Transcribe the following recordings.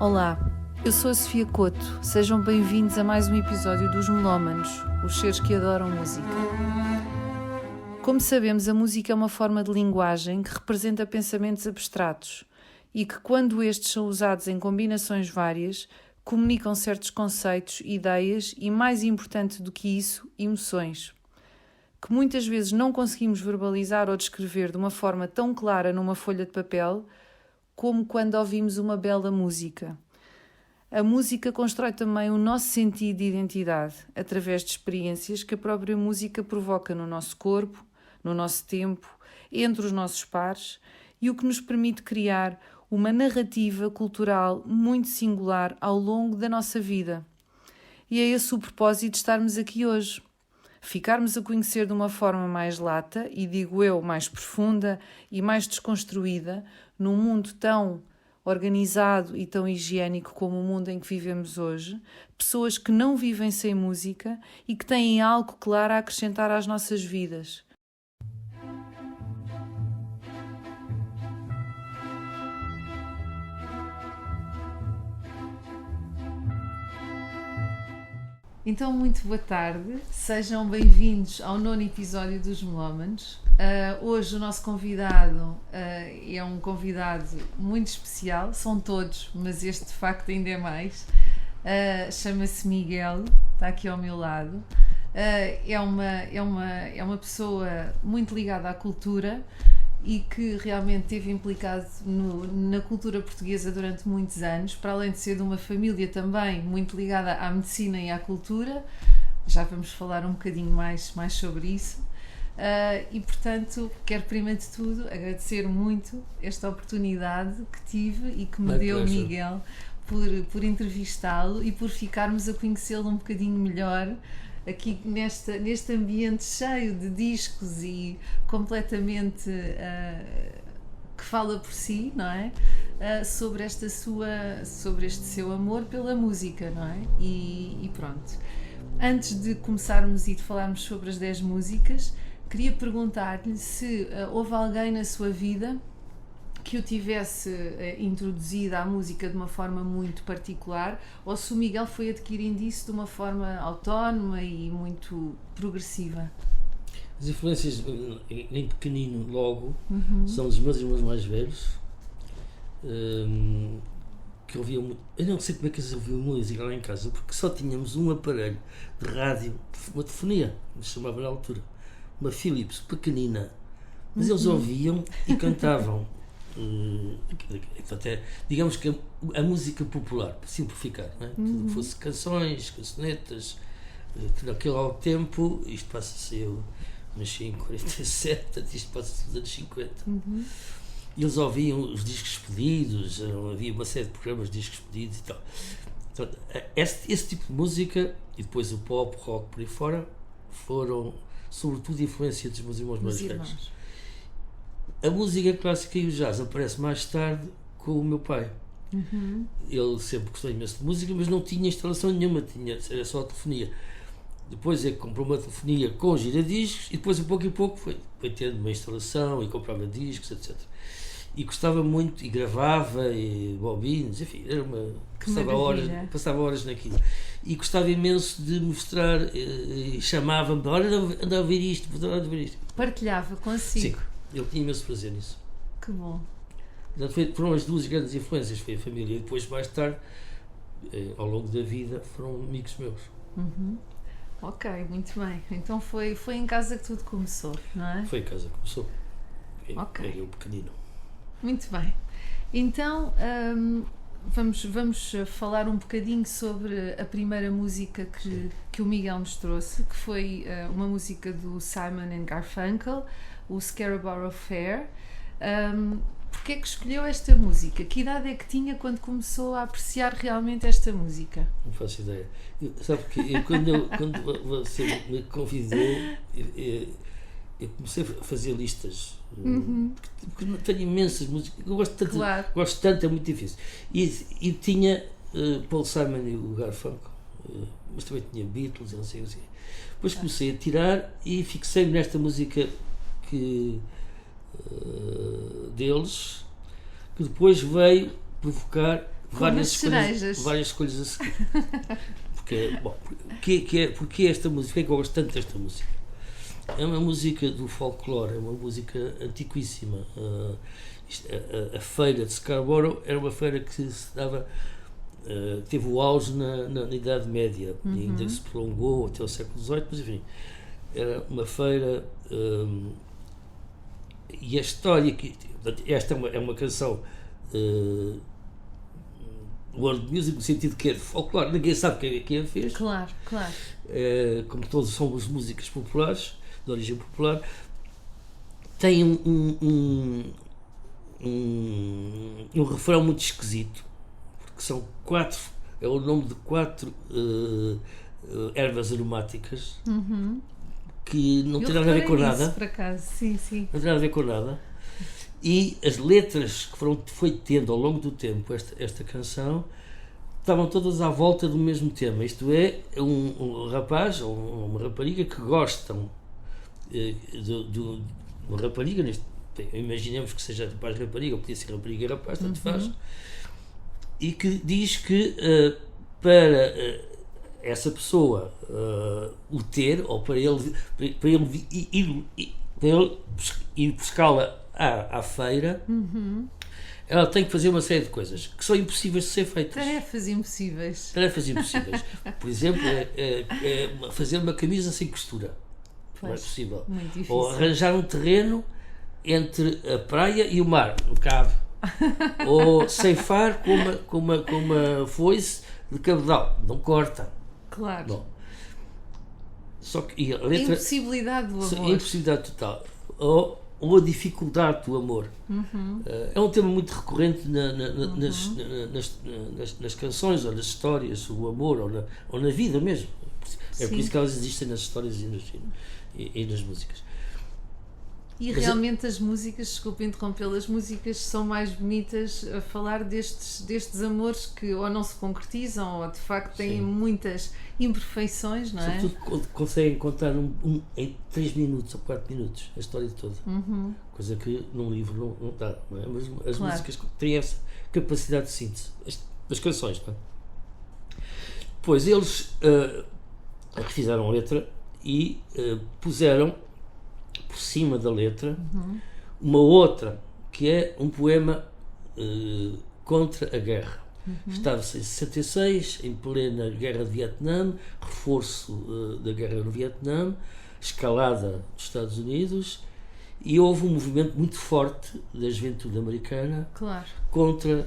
Olá, eu sou a Sofia Couto. Sejam bem-vindos a mais um episódio dos Melómanos, os seres que adoram música. Como sabemos, a música é uma forma de linguagem que representa pensamentos abstratos e que, quando estes são usados em combinações várias, comunicam certos conceitos, ideias e, mais importante do que isso, emoções, que muitas vezes não conseguimos verbalizar ou descrever de uma forma tão clara numa folha de papel como quando ouvimos uma bela música. A música constrói também o nosso sentido de identidade, através de experiências que a própria música provoca no nosso corpo, no nosso tempo, entre os nossos pares, e o que nos permite criar uma narrativa cultural muito singular ao longo da nossa vida. E é esse o propósito de estarmos aqui hoje. Ficarmos a conhecer de uma forma mais lata, e digo eu, mais profunda e mais desconstruída, num mundo tão organizado e tão higiênico como o mundo em que vivemos hoje, pessoas que não vivem sem música e que têm algo claro a acrescentar às nossas vidas. Então, muito boa tarde, sejam bem-vindos ao 9º episódio dos Melómanos. Hoje o nosso convidado é um convidado muito especial, são todos, mas este de facto ainda é mais. Chama-se Miguel, está aqui ao meu lado. É uma pessoa muito ligada à cultura e que realmente esteve implicado na cultura portuguesa durante muitos anos, para além de ser de uma família também muito ligada à medicina e à cultura. Já vamos falar um bocadinho mais sobre isso. E portanto, quero primeiro de tudo agradecer muito esta oportunidade que tive e que me deu o Miguel por entrevistá-lo e por ficarmos a conhecê-lo um bocadinho melhor aqui neste ambiente cheio de discos e completamente que fala por si, não é? Sobre este seu amor pela música, não é? E pronto. Antes de começarmos e de falarmos sobre as 10 músicas, queria perguntar-lhe se houve alguém na sua vida que o tivesse introduzido à música de uma forma muito particular, ou se o Miguel foi adquirindo isso de uma forma autónoma e muito progressiva. As influências em pequenino logo são dos meus irmãos mais velhos, que ouviam muito. Eu não sei como é que eles ouviam música lá em casa, porque só tínhamos um aparelho de rádio, uma telefonia, que se chamava na altura, uma Philips pequenina, mas eles ouviam e cantavam. Até, digamos que a música popular, para simplificar, não é? Tudo que fosse canções, cançonetas, que naquele tempo, isto passa-se, eu nasci em 47, isto passa-se nos anos 50. E eles ouviam os discos pedidos, havia uma série de programas de discos pedidos e tal. Então, esse tipo de música, e depois o pop, o rock por aí fora, foram sobretudo influência dos meus irmãos mais velhos. A música clássica e o jazz aparece mais tarde com o meu pai. Ele sempre gostou imenso de música, mas não tinha instalação nenhuma, era só a telefonia. Depois é que comprou uma telefonia com giradiscos e depois, a pouco e pouco, foi tendo uma instalação e comprava discos, etc. E gostava muito, e gravava, e bobinas, enfim, era uma... Passava horas naquilo. E gostava imenso de mostrar, e chamava-me, olha, anda a ouvir isto, Partilhava consigo. Sim. Ele tinha imenso prazer nisso. Que bom. Portanto, foram as duas grandes influências, foi a família. E depois, mais tarde, ao longo da vida, foram amigos meus. Ok, muito bem. Então foi em casa que tudo começou, não é? Foi em casa que começou. Ok. Eu pequenino. Muito bem. Então, vamos falar um bocadinho sobre a primeira música que o Miguel nos trouxe, que foi uma música do Simon & Garfunkel, o Scarborough Fair. Porquê é que escolheu esta música? Que idade é que tinha quando começou a apreciar realmente esta música? Não faço ideia. Sabe que quando você me convidou, eu comecei a fazer listas, porque tenho imensas músicas, eu gosto tanto, é muito difícil. E tinha Paul Simon e o Garfunkel, mas também tinha Beatles, não sei o que. Depois comecei a tirar e fixei-me nesta música deles, que depois veio provocar várias escolhas a seguir. Porque esta música? Porque é que eu gosto tanto desta música? É uma música do folclore, é uma música antiquíssima. A feira de Scarborough era uma feira que se dava, teve o auge na Idade Média, e ainda se prolongou até o século XVIII, mas enfim, era uma feira. E a história que esta é uma canção world music, no sentido que é de folclore, ninguém sabe quem a fez. Claro. Como todos somos músicas populares, de origem popular, tem um refrão muito esquisito, porque são 4, é o nome de 4 ervas aromáticas que não tem nada a ver com nada. Por acaso. Sim. Não tem nada a ver com nada. E as letras que foi tendo ao longo do tempo esta canção estavam todas à volta do mesmo tema. Isto é, um rapaz ou uma rapariga que gostam de uma rapariga, imaginemos que seja rapaz e rapariga, ou podia ser rapariga e rapaz, tanto faz, e que diz que para essa pessoa o ter, ou para ele ir buscá-la à feira, ela tem que fazer uma série de coisas que são impossíveis de ser feitas. Tarefas impossíveis. Por exemplo, fazer uma camisa sem costura. Não é possível. Muito difícil. Ou arranjar um terreno entre a praia e o mar, não cabe. Ou ceifar com uma foice de cabedal, não corta. Claro. Bom, só que a letra, impossibilidade do amor. Impossibilidade total. Ou a dificuldade do amor. É um tema muito recorrente nas canções ou nas histórias, o amor, ou na vida mesmo. É por isso que elas existem nas histórias e nas músicas. E realmente as músicas, desculpe interrompê-las, as músicas são mais bonitas a falar destes amores que ou não se concretizam ou de facto têm muitas imperfeições, não é? Sobretudo conseguem contar em 3 minutos ou 4 minutos a história toda. Coisa que num livro não dá, não é? Mas as músicas têm essa capacidade de síntese. As canções, não é? Pois eles refizeram a letra e puseram por cima da letra uma outra que é um poema contra a guerra. Estava-se em 66, em plena guerra de Vietnã, reforço da guerra no Vietnã, escalada dos Estados Unidos, e houve um movimento muito forte da juventude americana contra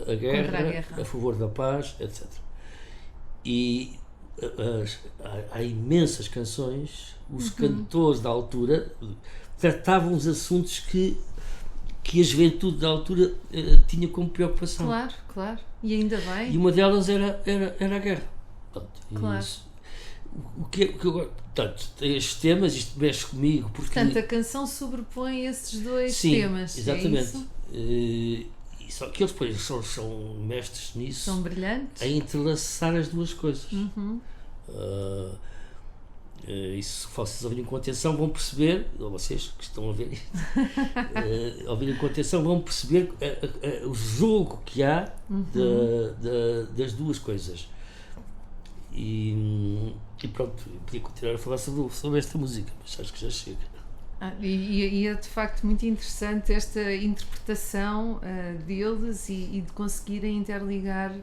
a guerra, a favor da paz, etc. E há imensas canções, os cantores da altura tratavam os assuntos que a juventude da altura tinha como preocupação. Claro, e ainda bem. E uma delas era a guerra. Claro. O que eu gosto, portanto, estes temas, isto mexe comigo. Porque, portanto, a canção sobrepõe esses dois temas. Exatamente. É isso? Só que eles depois são mestres nisso. São brilhantes. A entrelaçar as duas coisas. E se vocês ouvirem com atenção vão perceber, ou vocês que estão a ver ouvirem com atenção vão perceber o jogo que há das duas coisas. E pronto, eu podia continuar a falar sobre esta música, mas acho que já chega. E é de facto muito interessante esta interpretação deles e de conseguirem interligar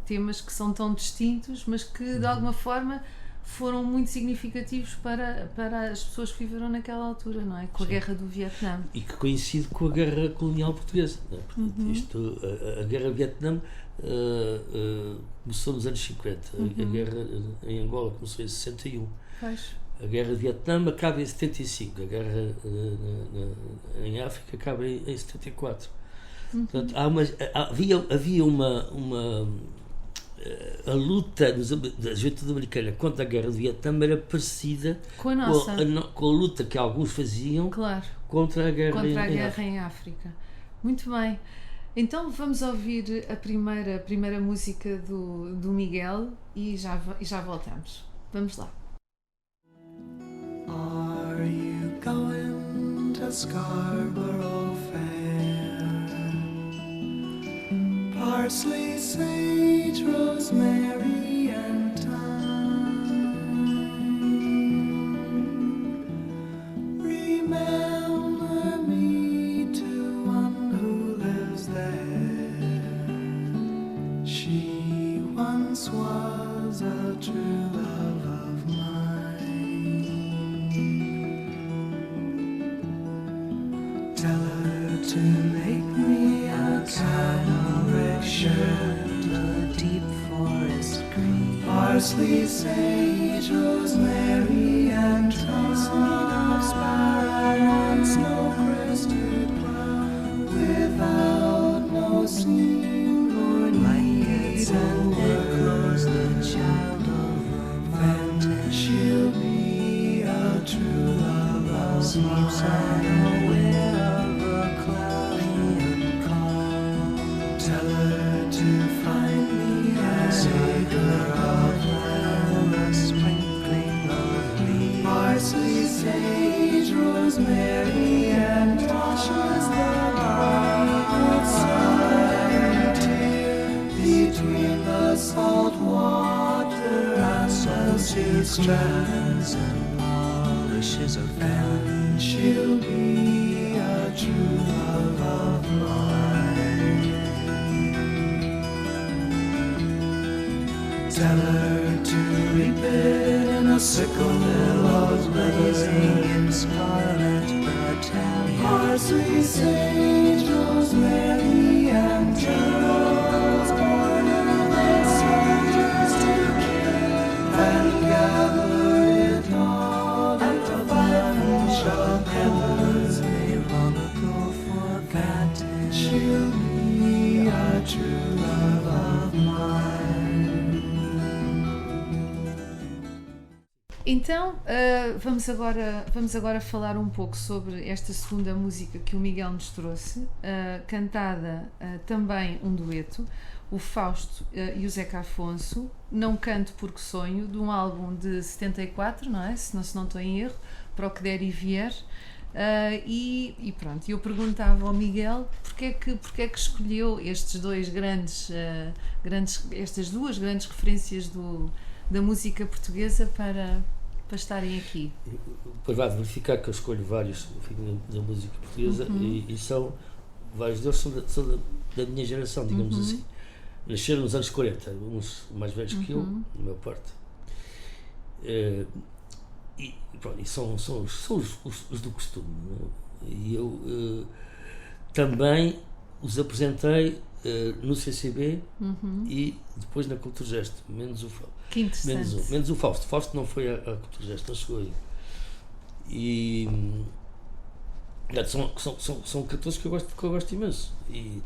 temas que são tão distintos, mas que de alguma forma foram muito significativos para as pessoas que viveram naquela altura, não é? Com a guerra do Vietnã. E que coincide com a guerra colonial portuguesa. Não é? Portanto, a guerra do Vietnã começou nos anos 50. A guerra em Angola começou em 61. Pois. A guerra do Vietnã acaba em 75. A guerra em África acaba em 74. Portanto, havia uma a luta da juventude americana contra a guerra do Vietnã era parecida com a nossa, com a luta que alguns faziam contra a guerra em África. Muito bem. Então vamos ouvir a primeira música do Miguel e já voltamos. Vamos lá. Are you going to Scarborough Fair? Parsley, sage, rosemary, and thyme. Remember me to one who lives there. She once was a true love of mine. Tell her to make me a canary shirt, a deep forest green. Parsley, sage, rosemary, and thyme. Seed of sparrow and snow-crested cloud, without no seam nor need, and echoes the child of romance. She'll be a true love of sleeps unaware of a cloudy and calm. Tell her to find me a acre of land, a sprinkling of leaves. Parsley, sage, rosemary, and washes the dark with tear between the salt water and salty strands, and polishes a fan. She'll be a true love of mine. Tell her to reap it in a sickle, billows blazing in scarlet battalion. Parsley, sage, rosemary, and thyme, border the soldiers to kill, and gather it all at the bunch of peppers they long ago forgotten. She'll be a true love of mine. Então, vamos agora falar um pouco sobre esta segunda música que o Miguel nos trouxe, cantada também um dueto, o Fausto e o Zeca Afonso, Não Canto Porque Sonho, de um álbum de 74, não é? Se não estou em erro, Para o que Der e Vier. E pronto, eu perguntava ao Miguel porque é que escolheu estes dois estas duas grandes referências da música portuguesa para estarem aqui. Depois vai verificar que eu escolho vários da música portuguesa e são, vários deles são da minha geração, digamos assim. Nasceram nos anos 40, uns mais velhos que eu, na maior parte. E pronto, e são os do costume. Não é? E eu também os apresentei no CCB e depois na Culturgesto, menos o Fausto. Que interessante. Menos o Fausto. O Fausto não foi à Culturgesto, não chegou aí. E são cantores que eu gosto imenso. E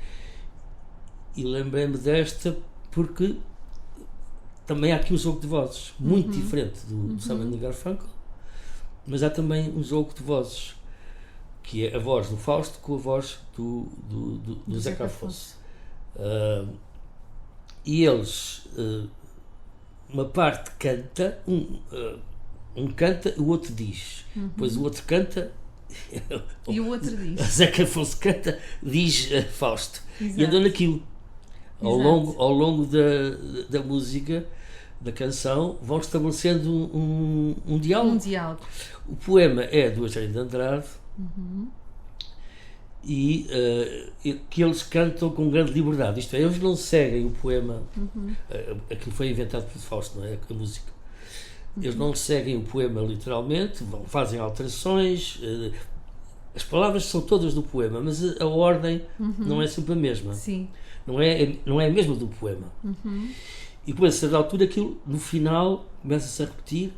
lembrei-me desta porque também há aqui um jogo de vozes muito diferente do Simon & Garfunkel, mas há também um jogo de vozes que é a voz do Fausto com a voz do Zeca Afonso. E eles, uma parte canta, um canta, o outro diz, depois o outro canta e o outro diz. Zeca Afonso canta, diz Fausto. Exato. E andou naquilo. Ao longo da música, da canção, vão estabelecendo um diálogo. Um diálogo. O poema é do Eugênio de Andrade e que eles cantam com grande liberdade. Isto é, eles não seguem o poema, aquilo foi inventado por Fausto, não é? A música. Eles não seguem o poema literalmente, fazem alterações. As palavras são todas do poema, mas a ordem não é sempre a mesma. Sim. Não é a mesma do poema. E depois, a certa altura, aquilo no final começa-se a repetir,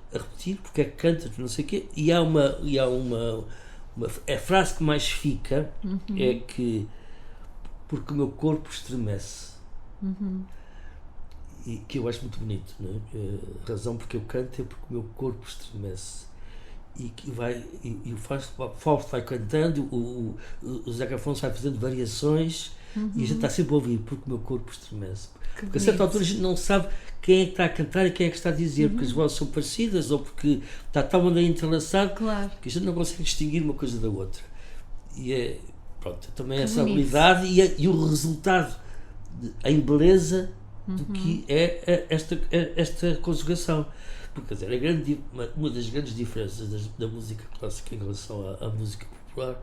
porque é que canta, não sei o quê, e há a frase que mais fica é que porque o meu corpo estremece. E que eu acho muito bonito, não é? A razão porque eu canto é porque o meu corpo estremece. E o Fausto vai cantando, o Zeca Afonso vai fazendo variações e a gente está sempre a ouvir porque o meu corpo estremece. Porque a certa altura a gente não sabe quem é que está a cantar e quem é que está a dizer, porque as vozes são parecidas ou porque está tão entrelaçado que a gente não consegue distinguir uma coisa da outra. E é, pronto, também essa habilidade e o resultado em beleza do que é esta conjugação. Porque, quer dizer, uma das grandes diferenças da música clássica em relação à música popular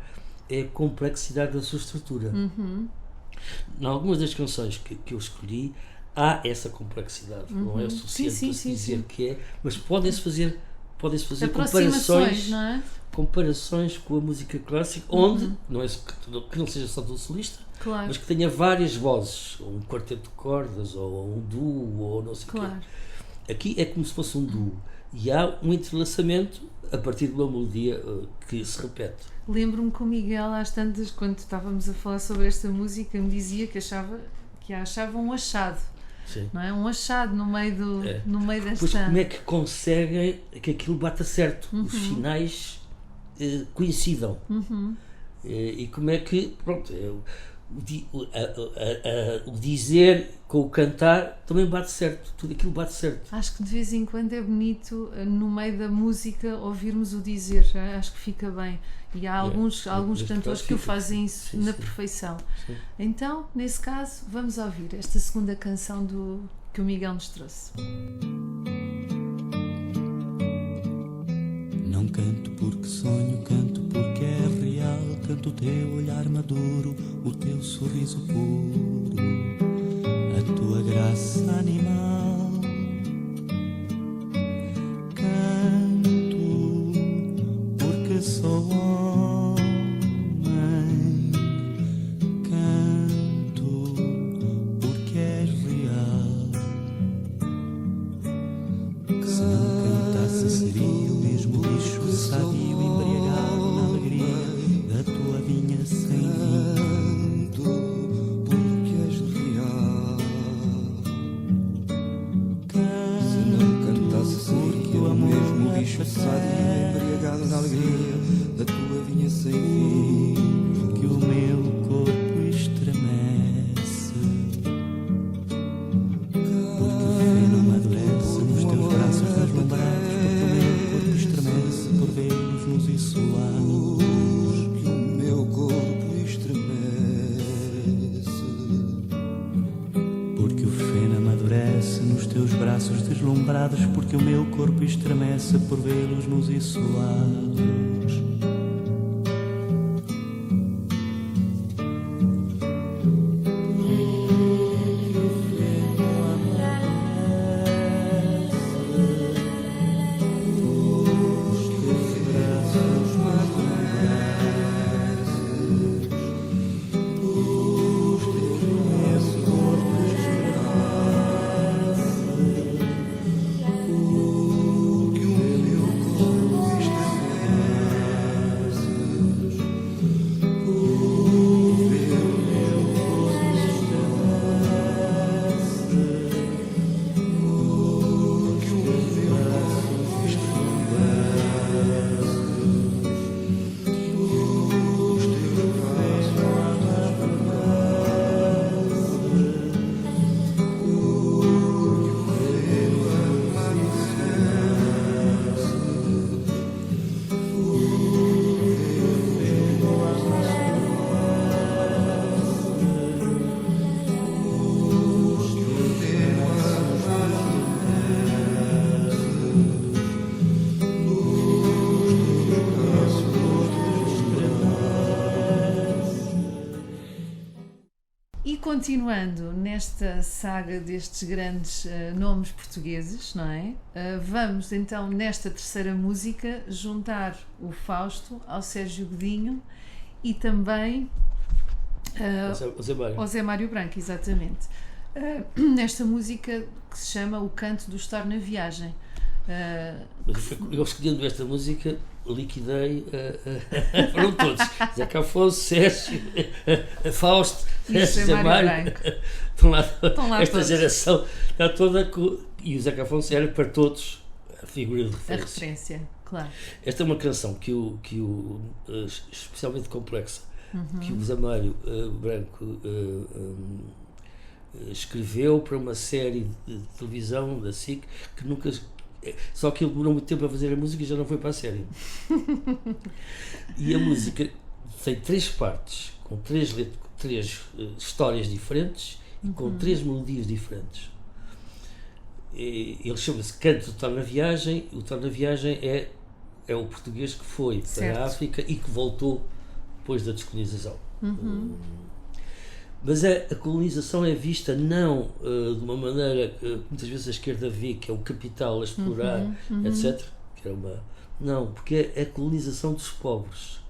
é a complexidade da sua estrutura. Em algumas das canções que eu escolhi há essa complexidade, não é o suficiente para se dizer que é, mas podem-se fazer comparações com a música clássica, onde não é que não seja só do solista, claro, mas que tenha várias vozes, ou um quarteto de cordas, ou um duo, ou não sei o quê. Aqui é como se fosse um duo, e há um entrelaçamento a partir de uma melodia que se repete. Lembro-me que o Miguel, às tantas, quando estávamos a falar sobre esta música, me dizia que a achava um achado. Sim. Não é? Um achado no meio desta... Pois como é que conseguem que aquilo bata certo, os finais coincidam, e como é que, pronto, o dizer com o cantar também bate certo, tudo aquilo bate certo. Acho que de vez em quando é bonito, no meio da música, ouvirmos o dizer, acho que fica bem, e há alguns cantores que o fazem isso na perfeição. Sim. Então, nesse caso, vamos ouvir esta segunda canção que o Miguel nos trouxe. Não canto porque sonho, canto porque é real. Canto o teu olhar maduro, o teu sorriso puro, a tua graça animal. Canto porque sou homem. Canto porque és real. Se não cantasse seria o mesmo bicho sadio, embriagado na alegria da tua vinha sem vinho. Porque és real. Se não cantasse seria o mesmo bicho sadio, embriagado na alegria da tua vinha sem vinho. Que o meu corpo estremece, porque o feno amadurece nos teus braços deslumbrados, porque o meu corpo estremece por ver-nos nus e suados. Que o meu corpo estremece, porque o feno amadurece nos teus braços deslumbrados, porque o meu corpo estremece por vê-los nus e suados. Continuando nesta saga destes grandes nomes portugueses, não é? Vamos então, nesta terceira música, juntar o Fausto ao Sérgio Godinho e também ao Zé Mário Branco, exatamente. Nesta música que se chama O Canto do Estar na Viagem. Eu escolhendo esta música liquidei foram todos, Zé Afonso, Sérgio, Fausto, Zé Mário, estão lá esta todos. Geração está toda e o Zé Afonso era para todos a figura de referência. A referência, claro. Esta é uma canção que especialmente complexa, que o Zé Mário Branco escreveu para uma série de televisão da SIC que nunca. Só que ele demorou muito tempo a fazer a música e já não foi para a série. E a música tem 3 partes, com três histórias diferentes com 3 melodias diferentes. Ele chama-se Canto do Tal na Viagem. O Tal na Viagem é o português que foi para a África e que voltou depois da descolonização. Mas a colonização é vista não de uma maneira que muitas vezes a esquerda vê, que é o capital a explorar, etc. Que era não, porque é a colonização dos pobres,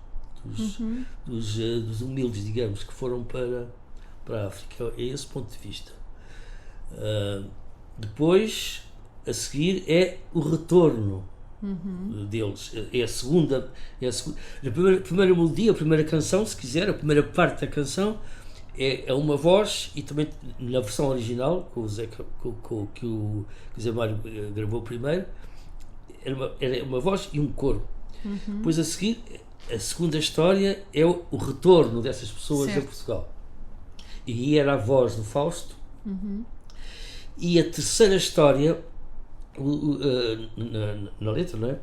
dos humildes, digamos, que foram para a África. É esse ponto de vista. Depois, a seguir, é o retorno deles. É a segunda. A primeira melodia, a primeira canção, se quiser, a primeira parte da canção é uma voz, e também na versão original, que o Zé Mário gravou primeiro, era uma voz e um coro. Depois, a seguir, a segunda história é o retorno dessas pessoas a Portugal. E era a voz do Fausto. E a terceira história, na letra, não é?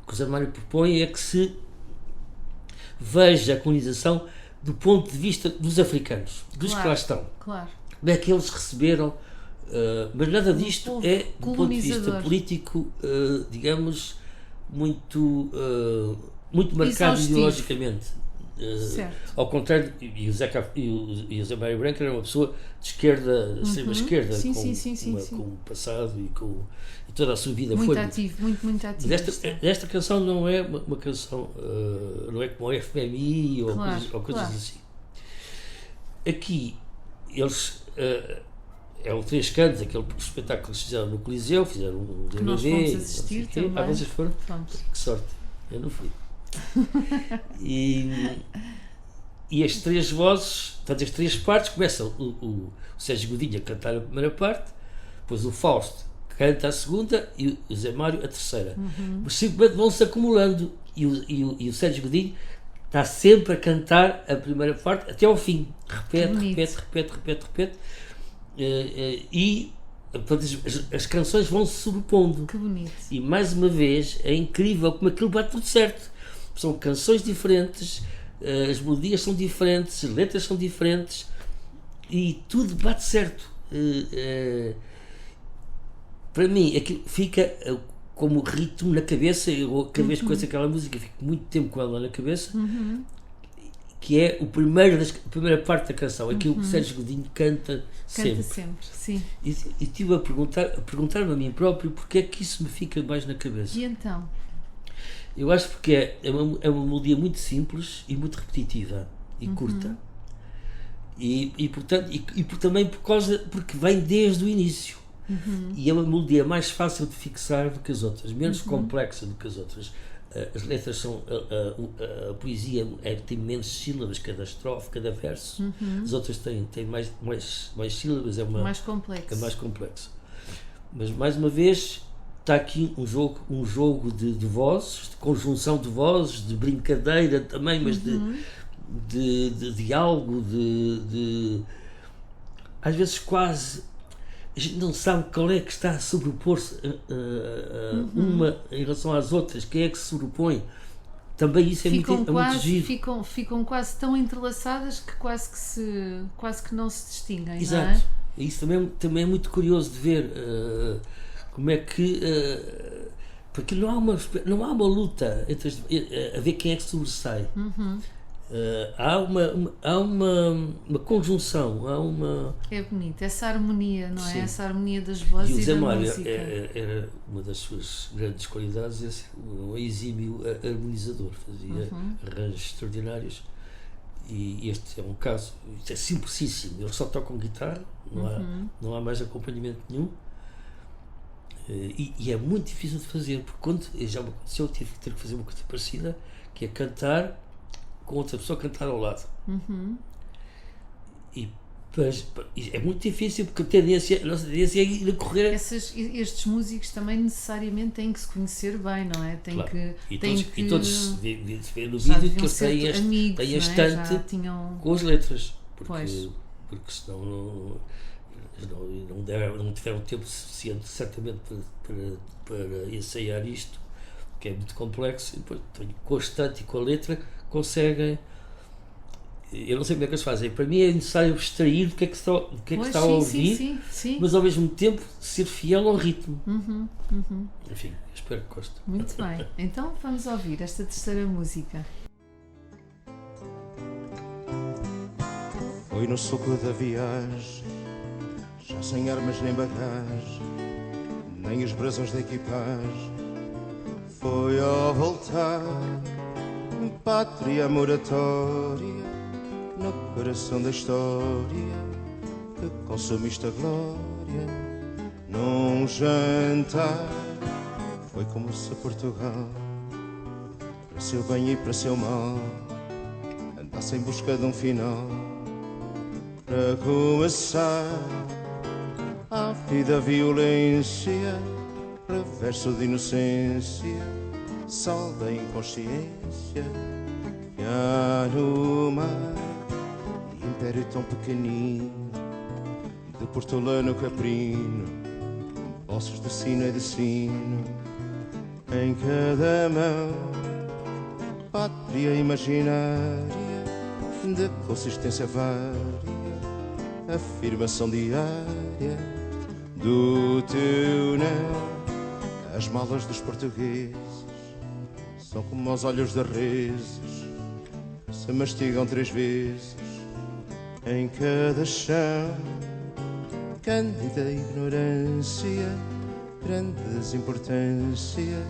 Que o Zé Mário propõe é que se veja a colonização do ponto de vista dos africanos, dos que lá estão. Claro. Como é que eles receberam, mas nada disto é do ponto de vista político, digamos, muito marcado ideologicamente. Ao contrário, e o Zé Mário Branco era uma pessoa de esquerda, extrema-esquerda, com um passado e toda a sua vida muito foi ativo, muito ativo. Esta canção não é uma canção, não é como o FMI ou coisas assim. Aqui eles o Três Cantos, aquele espetáculo que eles fizeram no Coliseu, fizeram um DVD. Nós fomos assistir também. Vocês foram? Fomos. Que sorte, eu não fui. E as 3 vozes, portanto, as 3 partes, começa o Sérgio Godinho a cantar a primeira parte, depois o Fausto canta a segunda e o Zé Mário a terceira. Mas simplesmente vão-se acumulando e o Sérgio Godinho está sempre a cantar a primeira parte até ao fim. Repete. E portanto, as canções vão se sobrepondo. Que bonito. E mais uma vez é incrível como aquilo bate tudo certo. São canções diferentes, as melodias são diferentes, as letras são diferentes e tudo bate certo. Para mim, aquilo fica como ritmo na cabeça. Eu cada vez que conheço aquela música fico muito tempo com ela na cabeça, que é a primeira parte da canção, aquilo que o Sérgio Godinho canta sempre. Sim. E estive a perguntar-me a mim próprio porque é que isso me fica mais na cabeça. E então? Eu acho porque é uma melodia muito simples e muito repetitiva e curta. Portanto, também porque vem desde o início. E é uma melodia mais fácil de fixar do que as outras, menos complexa do que as outras. As letras são. A poesia tem menos sílabas, cada estrofe, cada verso. As outras têm mais sílabas, é mais complexo. Mas mais uma vez está aqui um jogo de vozes, de conjunção de vozes, de brincadeira também, mas de diálogo, às vezes quase a gente não sabe qual é que está a sobrepor-se uma em relação às outras, quem é que se sobrepõe. Também isso é muito giro. Ficam quase tão entrelaçadas que quase que não se distinguem. Exato. Não é? Isso também é muito curioso de ver como é que porque não há uma luta a ver quem é que sobressai. Há uma conjunção, É bonito, essa harmonia, não é? Sim. Essa harmonia das vozes e o Zé da Mário música. era uma das suas grandes qualidades, é ser um exímio harmonizador, fazia arranjos extraordinários, e este é um caso, isto é simplicíssimo, eles só tocam guitarra, não há mais acompanhamento nenhum, e é muito difícil de fazer, porque quando já me aconteceu, eu tive que ter que fazer uma coisa parecida, que é cantar com outra pessoa cantar ao lado. E é muito difícil porque a nossa tendência é ir a correr. Estes músicos também necessariamente têm que se conhecer bem, não é? Todos se vê no vídeo que eles têm a estante com as letras, porque senão não tiveram tempo suficiente certamente para ensaiar isto, que é muito complexo, e depois com a estante e com a letra conseguem eu não sei como é que eles fazem. Para mim é necessário abstrair do que é que está a ouvir, sim. mas ao mesmo tempo ser fiel ao ritmo. Enfim, espero que goste. Muito bem. Então vamos ouvir esta terceira música. Foi no suco da viagem, já sem armas nem bagagem, nem os brasões da equipagem. Foi ao voltar, pátria moratória, no coração da história, que consumiste a glória. Num jantar, foi como se Portugal, para seu bem e para seu mal, andasse em busca de um final. Para começar, a vida violência, reverso de inocência, sol da inconsciência que há no mar. Império tão pequenino, de portolano caprino, ossos de sino e de sino, em cada mão, pátria imaginária, de consistência vária, afirmação diária do teu não. As malas dos portugueses são como os olhos de reses, se mastigam 3 vezes em cada chão. Cândida ignorância, grande desimportância,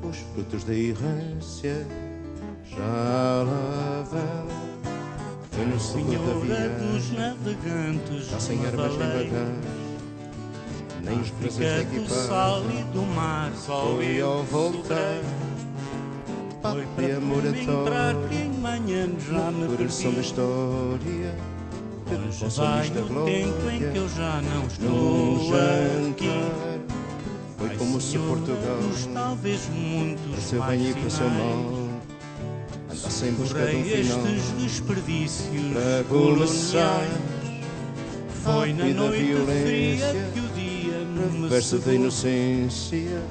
os frutos da errância já lá vão. Foi no sul da viagem, dos navegantes, já sem armas nem bagagem, nem os presos da do sal equipagem. e do mar, só Foi eu ao voltar, foi pátria para entrar moratória, que em manhã já me no coração da perdi. história, que Vai consumiste a o tempo em que glória. eu já não Num estou aqui. jantar, foi como se Portugal, Dos talvez para muitos seu mais bem e para seu sinais, mal, andasse em busca de um correi final. estes desperdícios Para começar, coloniais. Foi na vida noite violência, fria que o dia me reverso da cegou. inocência,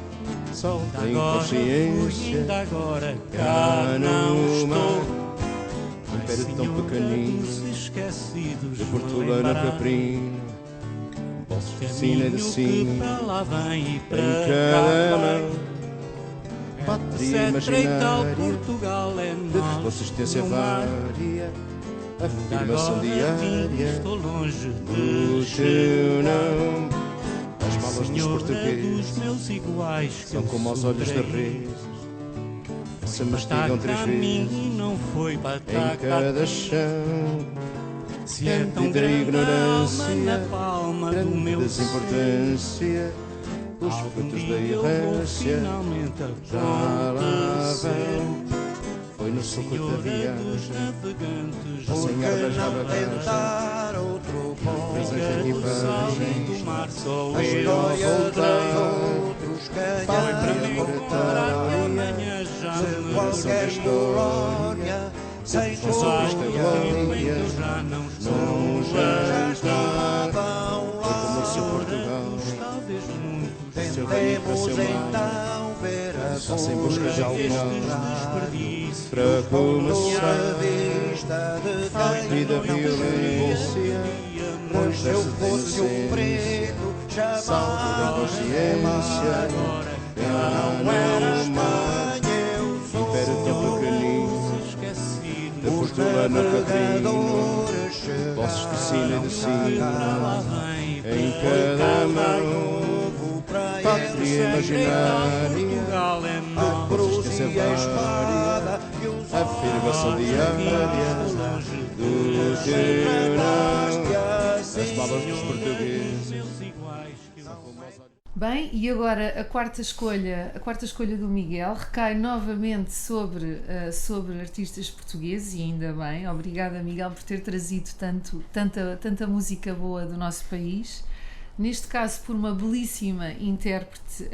sol da Agora fui, inconsciência, ainda agora cá cá não no estou. mar. Império tão Senhora pequenino, dos esquecidos, de me portolano lembrar caprino, bolsos de sina e de caminho que sino, para lá vem e para em cá cada vai. mão, pátria Etc. e tal, imaginária, Portugal é de nós consistência no mar. vária, afirmação Agora vim, diária estou longe do de teu chegar. não. As malas dos Senhora portugueses dos meus iguais que são eu como os olhos de superei. reses, se mastigam 3 Bataca a mim vezes e não foi em bataca a cada ti. chão. Se é tão Cândida grande a alma ignorância, na palma do grande meu ser, desimportância, os algum frutos da dia eu vou errância finalmente já lá acontecer. vão. Foi no suco da Senhora dos viagem, navegantes, já sem armas na bagagem, tentar outro ponto? prisões da porque do sal e equipagem. do mar só A eu história de voltar, outros foi para pátria me encontrar que moratória, amanhã já sem me qualquer perdi. glória, sem consumiste a Tempo glória. em que eu já não estou Num já jantar, estavam foi como se lá. Portugal, talvez muitos seu bem e para Tentemos seu mal, então ver a já sem busca já o estes final. desperdícios Para começar, à vista de quem vida não violência, pois se eu reverso da fosse um inocência, preto, salto da jamais inconsciência, agora não era no mar, Espanha, eu sou império tão pequenino, esquecido de portolano caprino, navegadores bolsos de sino e de sino, lá vem em cada mão, pátria imaginária, Portugal é a cruz consistência e a vária, espada e os afirmação diária do teu não. As malas dos portugueses meus iguais que eu são como os olhos. Bem, e agora a quarta escolha do Miguel recai novamente sobre artistas portugueses, e ainda bem. Obrigada, Miguel, por ter trazido tanta música boa do nosso país. Neste caso, por uma belíssima intérprete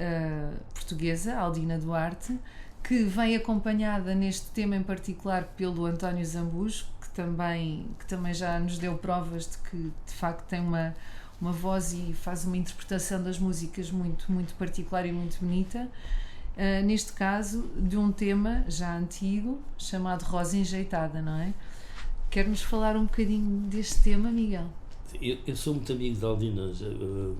portuguesa, Aldina Duarte, que vem acompanhada neste tema em particular pelo António Zambujo, que também já nos deu provas de que de facto tem uma voz e faz uma interpretação das músicas muito, muito particular e muito bonita. Neste caso, de um tema já antigo, chamado Rosa Enjeitada, não é? Quer-nos falar um bocadinho deste tema, Miguel? Eu sou muito amigo da Aldina. Eu,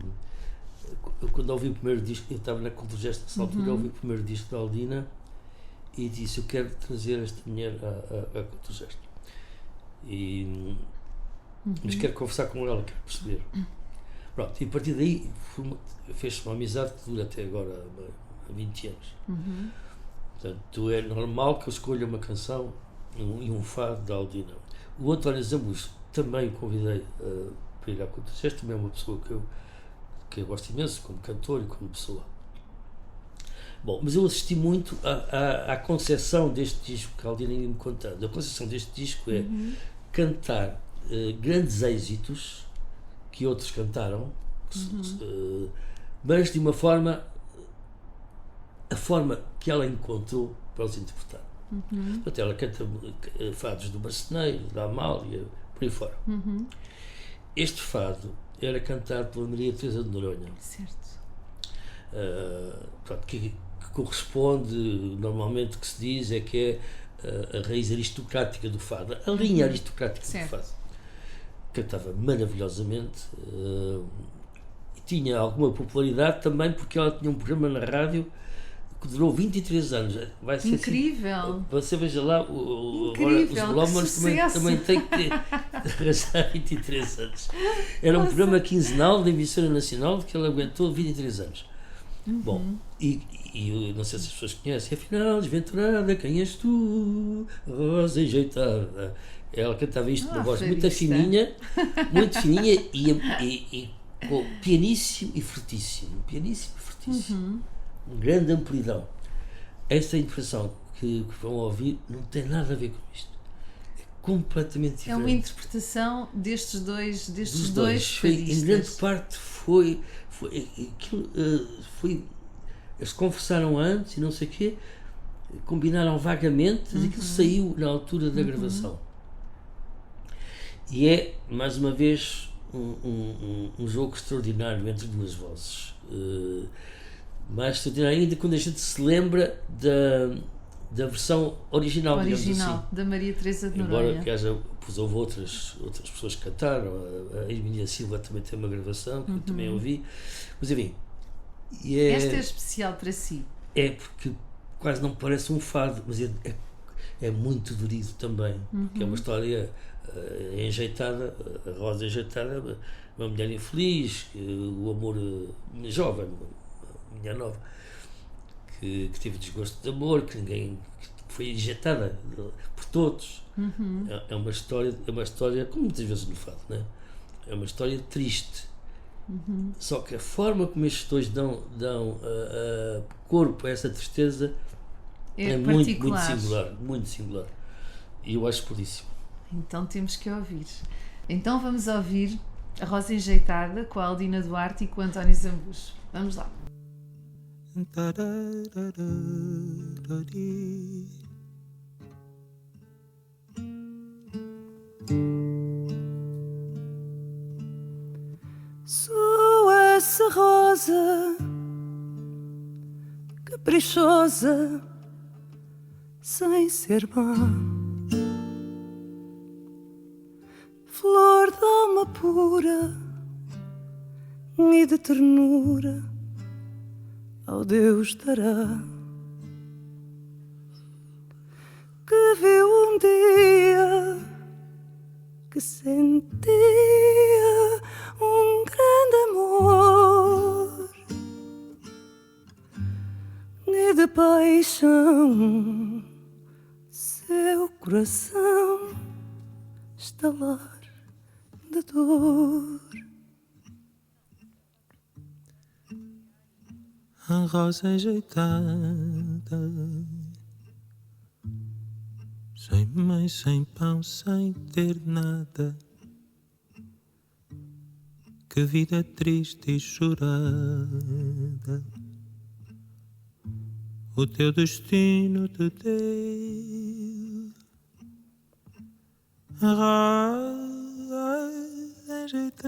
quando ouvi o primeiro disco, eu estava na Culturgest nessa altura, ouvi o primeiro disco da Aldina e disse: eu quero trazer esta mulher à Culturgest. Mas quero conversar com ela, quero perceber. Pronto, e a partir daí fez-se uma amizade que dura até agora há 20 anos. Portanto, é normal que eu escolha uma canção e um fado da Aldina. O António Zambujo também o convidei para ir à Culturgest, também é uma pessoa que eu gosto imenso, como cantor e como pessoa. Bom, mas eu assisti muito à concepção deste disco, que a Aldina ia me contando. A concepção deste disco é cantar grandes êxitos que outros cantaram, mas de uma forma, a forma que ela encontrou para os interpretar. Portanto, ela canta fados do Marceneiro, da Amália, por aí fora. Este fado era cantado pela Maria Teresa de Noronha. Certo. Portanto, que corresponde, normalmente, o que se diz é que é a raiz aristocrática do fado, a linha aristocrática do fado. Cantava maravilhosamente e tinha alguma popularidade também porque ela tinha um programa na rádio que durou 23 anos. Vai ser incrível! Assim, você veja lá, Incrível, os Glómanos também têm que arranjar 23 anos. Era um programa quinzenal da emissora nacional que ela aguentou 23 anos. Bom, e eu não sei se as pessoas conhecem, afinal, desventurada, quem és tu? Rosa enjeitada. Ela cantava isto com uma voz muito fininha e com pianíssimo e fortíssimo. Grande amplidão. Esta impressão que vão ouvir não tem nada a ver com isto. É completamente diferente. É uma interpretação destes dois Em grande parte foi eles conversaram antes e não sei o quê, combinaram vagamente, mas aquilo saiu na altura da gravação. E é, mais uma vez, um jogo extraordinário entre duas vozes. Mais extraordinário ainda quando a gente se lembra da versão original, digamos assim. Da Maria Teresa de Noronha. Embora que haja, pois houve outras pessoas que cantaram, a Hermínia Silva também tem uma gravação que eu também ouvi, mas enfim. Esta é especial para si. É porque quase não parece um fado, mas é muito durido também, porque é uma história enjeitada, a Rosa enjeitada, uma mulher infeliz, o amor jovem, uma mulher nova, que teve desgosto de amor, que foi injetada por todos. É uma história, como muitas vezes no fado, né? É uma história triste. Só que a forma como estes dois dão corpo a essa tristeza é muito singular. E eu acho belíssimo. Então temos que ouvir. Então vamos ouvir a Rosa Enjeitada com a Aldina Duarte e com o António Zambujo. Vamos lá. Sou essa rosa caprichosa, sem ser má, flor de alma pura e de ternura ao Deus dará, que viu um dia que sentia um grande amor e de paixão seu coração estalar de dor. A rosa enjeitada, sem mãe, sem pão, sem ter nada. Que vida triste e chorada, o teu destino te deu. A rosa enjeitada,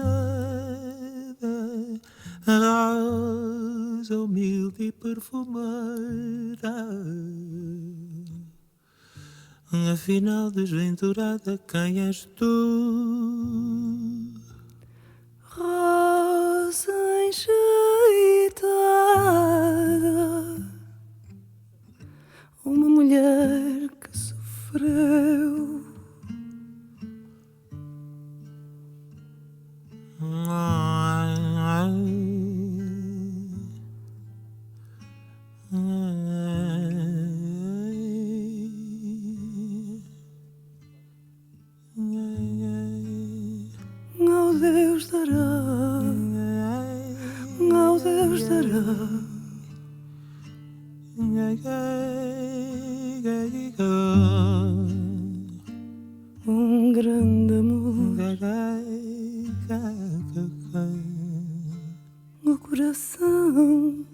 a rosa humilde e perfumada, Afinal, desventurada, quem és tu? Rosa enjeitada, uma mulher que sofreu. Ao Deus dará, ao Deus dará um grande amor no coração.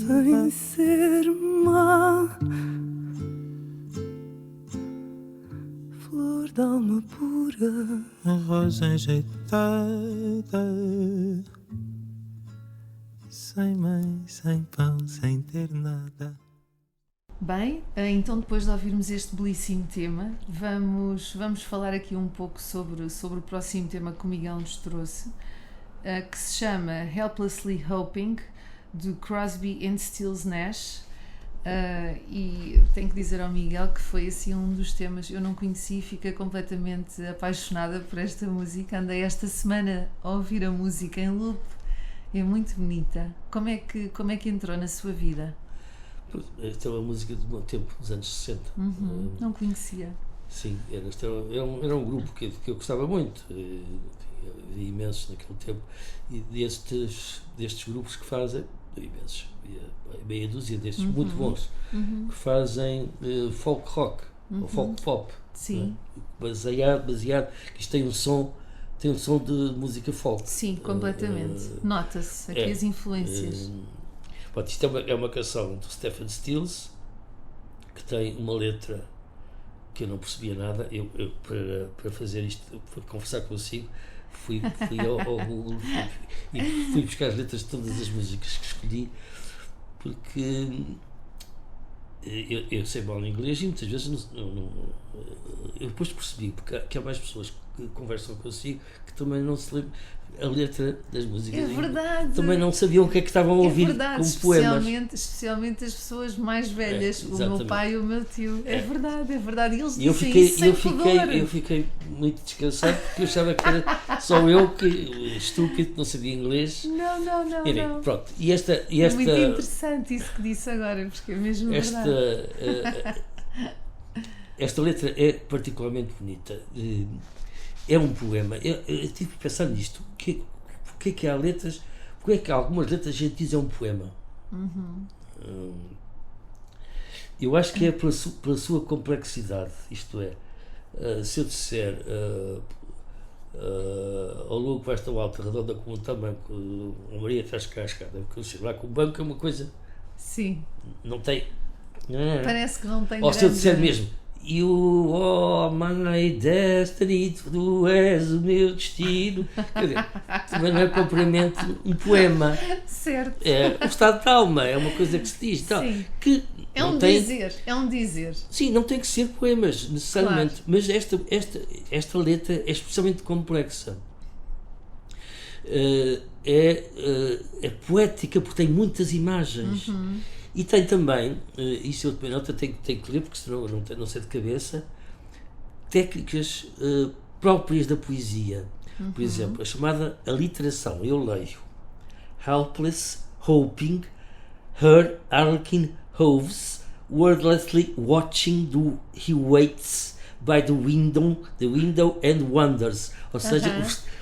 Sem ser má, flor da alma pura, a rosa enjeitada, sem mãe, sem pão, sem ter nada. Bem, então depois de ouvirmos este belíssimo tema, vamos falar aqui um pouco sobre o próximo tema que o Miguel nos trouxe, que se chama Helplessly Hoping, do Crosby, Stills, Nash. E tenho que dizer ao Miguel que foi assim um dos temas eu não conheci, fiquei completamente apaixonada por esta música. Andei esta semana a ouvir a música em loop, é muito bonita. Como é que entrou na sua vida? Esta é uma música do meu tempo, dos anos 60. Não conhecia. Sim, era um grupo que eu gostava muito. Havia imensos naquele tempo. E destes grupos que fazem, imensos, meia dúzia destes muito bons, que fazem folk rock ou folk pop. Sim. Baseado, que isto tem um som de música folk. Sim, completamente. Nota-se aqui as influências. Isto é uma canção do Stephen Stills, que tem uma letra que eu não percebia nada. Eu para fazer isto, para conversar consigo, fui ao Google e fui buscar as letras de todas as músicas que escolhi, porque eu sei mal inglês e muitas vezes eu depois percebi que há mais pessoas que conversam consigo que também não se lembram a letra das músicas. É verdade. Também não sabiam o que é que estavam a ouvir como poemas. Especialmente as pessoas mais velhas, o meu pai e o meu tio. É verdade. E eles E eu dizem isso sem pudor. eu fiquei muito descansado porque eu achava que era só eu que estúpido, não sabia inglês. Não. Pronto. É muito interessante isso que disse agora, porque é mesmo verdade. Esta letra é particularmente bonita. É um poema. Eu tive que pensar nisto. Porque é que há letras? Porque é que há algumas letras a gente diz é um poema? Eu acho que é pela sua complexidade. Isto é, se eu disser ao logo vai estar alta, redonda como um tamanco, a Maria traz cascada, porque eu chego lá com o banco é uma coisa. Sim. Não tem. Parece que não tem. Ou se eu disser mesmo. You are my destiny, tu és o meu destino. Quer dizer, também não é propriamente um poema. Certo. É um estado de alma, é uma coisa que se diz. Tal, que é um dizer. Sim, não tem que ser poemas, necessariamente. Claro. Mas esta letra é especialmente complexa. É poética porque tem muitas imagens. E tem também, isso eu também nota, tenho que ler porque senão eu não sei de cabeça, técnicas próprias da poesia. Por exemplo, a chamada aliteração. Eu leio helpless, hoping, her harlequin hoves, wordlessly watching he waits by the window and wonders. Ou seja,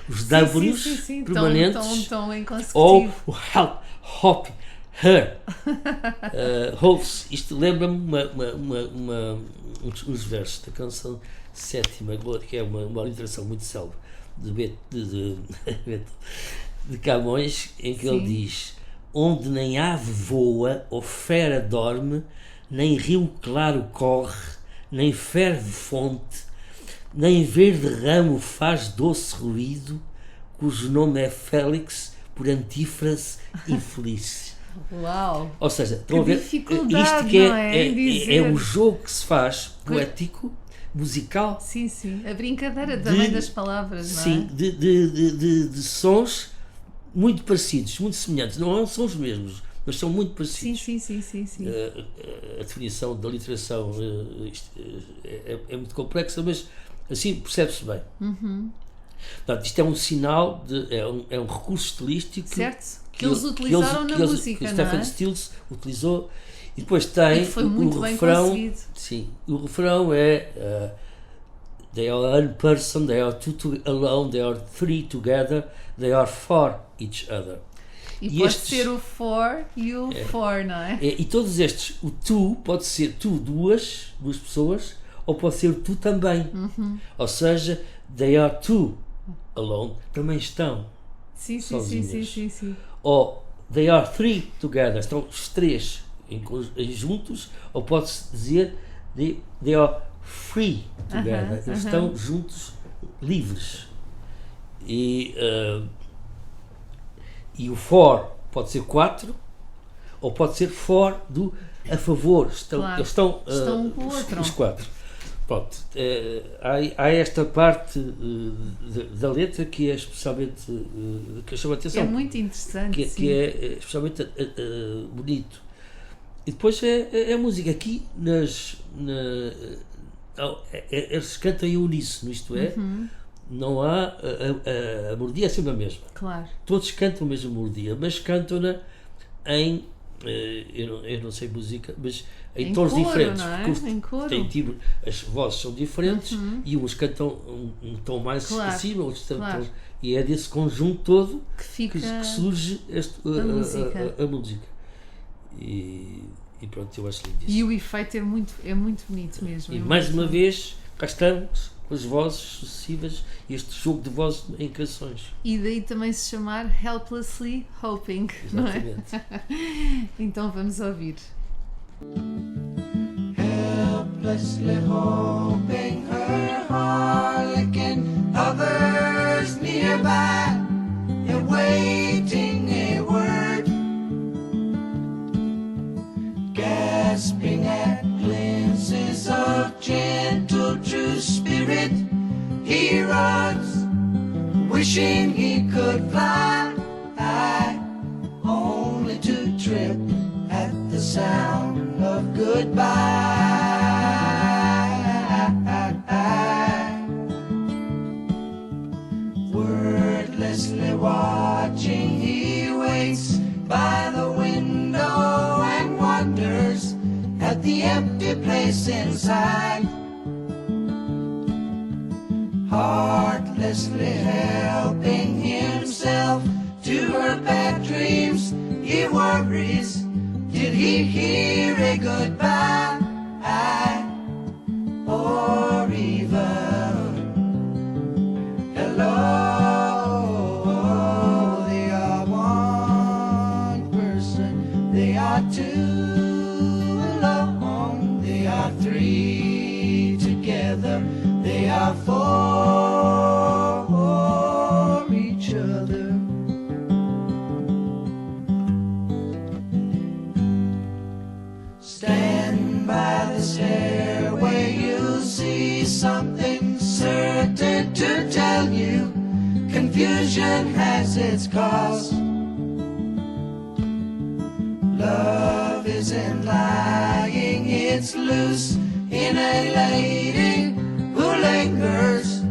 os W's permanentes estão em consecutivo. ou o hop, her, hoves. Isto lembra-me uns versos da canção sétima, que é uma literação muito célebre de Camões, em que ele diz: onde nem ave voa ou fera dorme, nem rio claro corre, nem ferve fonte, nem verde ramo faz doce ruído, cujo nome é Félix, por antífrase infeliz. Uau! Ou seja, estão a ver? dificuldade, Isto que não é? Em dizer. é o jogo que se faz poético, musical, Sim, sim. A brincadeira também das palavras, não é? sim, de sons muito parecidos, muito semelhantes. Não são os mesmos, mas são muito parecidos. Sim. A definição da literação é muito complexa, mas assim percebe-se bem. Portanto, isto é um sinal, é um recurso estilístico Certo? Que eles utilizaram na música, que o não Stephen é? Stills utilizou. E depois tem E foi muito o bem refrão. conseguido. Sim, o refrão é they are one person, they are two alone, they are three together, they are for each other. E E pode estes- ser o for e o for, não é? E todos estes, o tu pode ser tu duas pessoas, ou pode ser tu também. Ou seja, they are two alone, também estão. Sim. Ou they are three together, estão os três juntos, ou pode-se dizer they are free together, eles estão juntos, livres. E o for pode ser quatro, ou pode ser for do a favor, Claro. eles estão, Estão um com o outro. os quatro. Pronto, há esta parte da letra que é especialmente que chama a atenção, É muito interessante. sim. que é especialmente bonito. E depois é a música aqui eles cantam em uníssono, isto é, não há a melodia é sempre a mesma. Claro. Todos cantam a mesma melodia, mas cantam-na em eu não sei música, mas em tons coro, diferentes, não é? porque Em coro. tem timbre, as vozes são diferentes e uns cantam um tom mais Claro, acima, outros claro. e é desse conjunto todo Que fica que surge música. a música. E pronto, eu acho lindo isso. E o efeito é muito bonito mesmo. E é mais muito uma bonito. vez, cá estamos com as vozes sucessivas, este jogo de vozes em canções. E daí também se chamar Helplessly Hoping, não é? Exatamente. Então vamos ouvir. Helplessly hoping her harlequin, others nearby, awaiting a word, gasping at glimpses of gentle true spirit. He runs, wishing he could fly, only to trip at the sound of goodbye. Wordlessly watching, he waits by the window and wonders at the empty place inside. Heartlessly helping himself to her bad dreams, he worries, did he hear a goodbye? Or even hello? They are one person, they are two alone, they are three together, they are for each other. Stand by the stairway, you'll see something certain to tell you. Confusion has its cause. Love isn't lying, it's loose in a lady who lingers,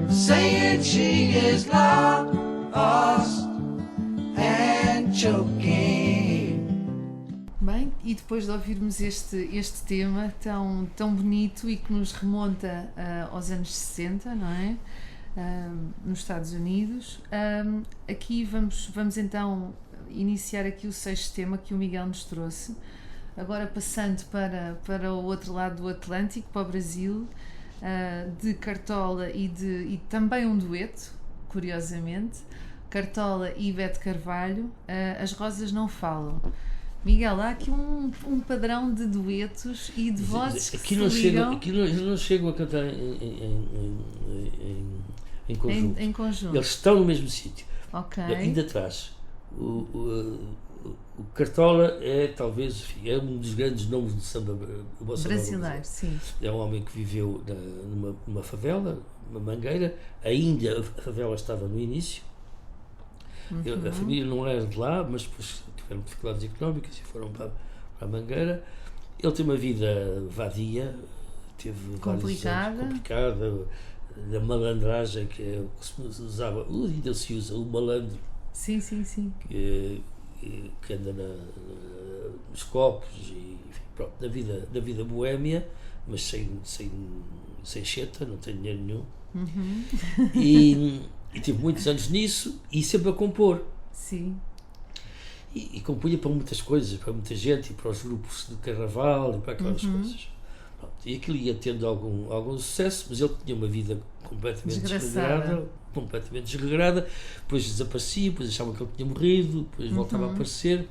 saying she is lost and choking. Bem, e depois de ouvirmos este tema tão bonito e que nos remonta aos anos 60, não é? Nos Estados Unidos, aqui vamos então iniciar aqui o sexto tema que o Miguel nos trouxe, agora passando para o outro lado do Atlântico, para o Brasil, de Cartola e também um dueto, curiosamente, Cartola e Bete Carvalho, As Rosas Não Falam. Miguel, há aqui um padrão de duetos e de vozes que Aqui se não ligam não chegam a cantar em conjunto. em conjunto. Eles estão no mesmo sítio. Ok. Ainda atrás. O Cartola é talvez, enfim, é um dos grandes nomes do samba bossa nova Brasileiro, sim. É um homem que viveu numa favela, uma mangueira. Ainda a favela estava no início. A família não era de lá, mas depois tiveram dificuldades económicas e foram para a mangueira. Ele tem uma vida vadia, teve vários anos complicada, da malandragem, que é o que se usava, ainda se usa, o malandro. Sim. Que anda nos copos e enfim, pronto, da vida boémia, mas sem cheta, não tem dinheiro nenhum. E tive muitos anos nisso e sempre a compor. Sim. E compunha para muitas coisas, para muita gente, e para os grupos de carnaval e para aquelas coisas. Pronto, e aquilo ia tendo algum sucesso, mas ele tinha uma vida completamente desregrada, depois desaparecia, depois achavam que ele tinha morrido, depois voltava a aparecer,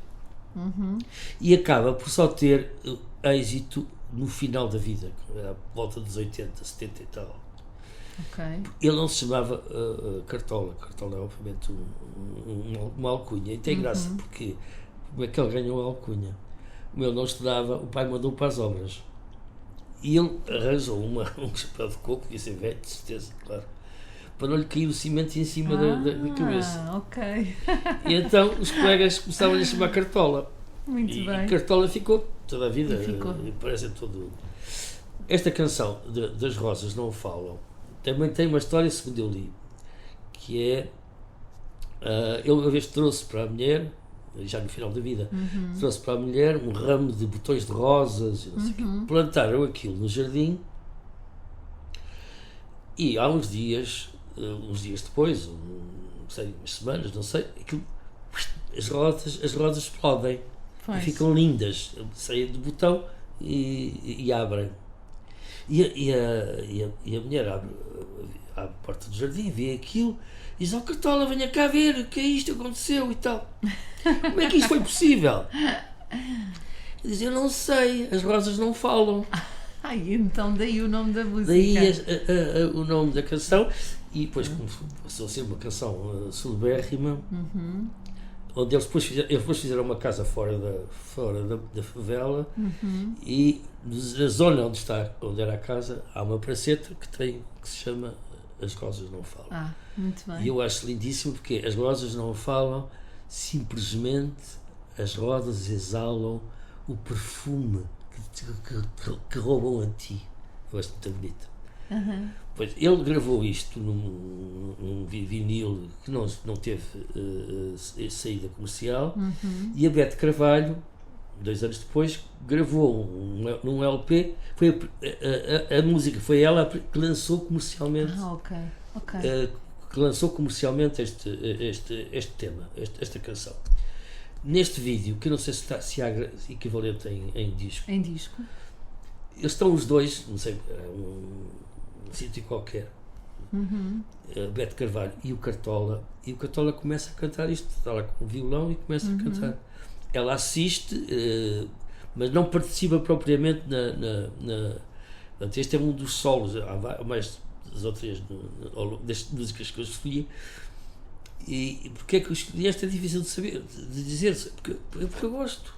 e acaba por só ter êxito no final da vida, à volta dos 80, 70 e tal. Okay. Ele não se chamava Cartola. Cartola é obviamente uma alcunha, e tem graça porque como é que ele ganhou a alcunha? O meu não estudava, o pai mandou para as obras. E ele arranjou um chapéu de coco, ia ser velho, de certeza, claro, para não lhe cair o cimento em cima da cabeça. Ok. E então os colegas começaram a lhe chamar Cartola. Muito bem. E Cartola ficou toda a vida. Ficou. Parece todo. Esta canção das Rosas Não Falam também tem uma história, segundo eu li, que é. Ele uma vez trouxe para a mulher, já no final da vida, trouxe para a mulher um ramo de botões de rosas, não sei o quê. Plantaram aquilo no jardim e há uns dias depois, não sei, umas semanas, não sei, aquilo, as rosas explodem e ficam lindas, saem do botão e abrem. E a mulher abre a porta do jardim, vê aquilo e diz: Cartola, venha cá ver o que é isto que aconteceu e tal. Como é que isto foi possível? E diz: eu não sei, as rosas não falam. Então daí o nome da música. Daí o nome da canção, e depois passou a ser uma canção celebérrima, onde eles depois fizeram uma casa fora da favela, e na zona onde era a casa há uma praceta que se chama As Rosas Não Falam. Muito bem. E eu acho lindíssimo porque as rosas não falam, simplesmente as rosas exalam o perfume que roubam a ti. Eu acho muito bonito. Pois, ele gravou isto num vinil que não teve saída comercial, e a Bete Carvalho, 2 anos depois, gravou num LP. Foi a música foi ela que lançou comercialmente. Que lançou comercialmente este tema, esta canção. Neste vídeo, que eu não sei se há equivalente em disco. Em disco. Eles estão os dois, não sei, um sítio qualquer. A Bete Carvalho e o Cartola começa a cantar isto, está lá com o violão e começa a cantar. Ela assiste, mas não participa propriamente portanto, este é um dos solos, há mais das outras das músicas que eu escolhi. E porque é que eu escolhi esta? É difícil de saber, de dizer, porque eu gosto.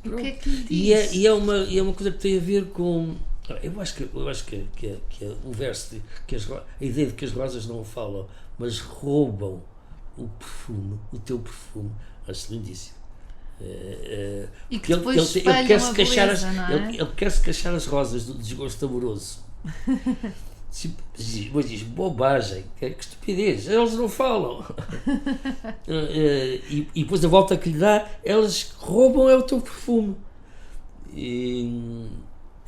O que é que lhe diz? E é uma coisa que tem a ver com. Eu acho que é o verso a ideia de que as rosas não falam, mas roubam o teu perfume. Acho lindíssimo. E que depois ele quer se queixar ele quer se queixar as rosas do desgosto amoroso. Mas diz bobagem, que estupidez, elas não falam. E depois a volta que lhe dá, elas roubam o teu perfume.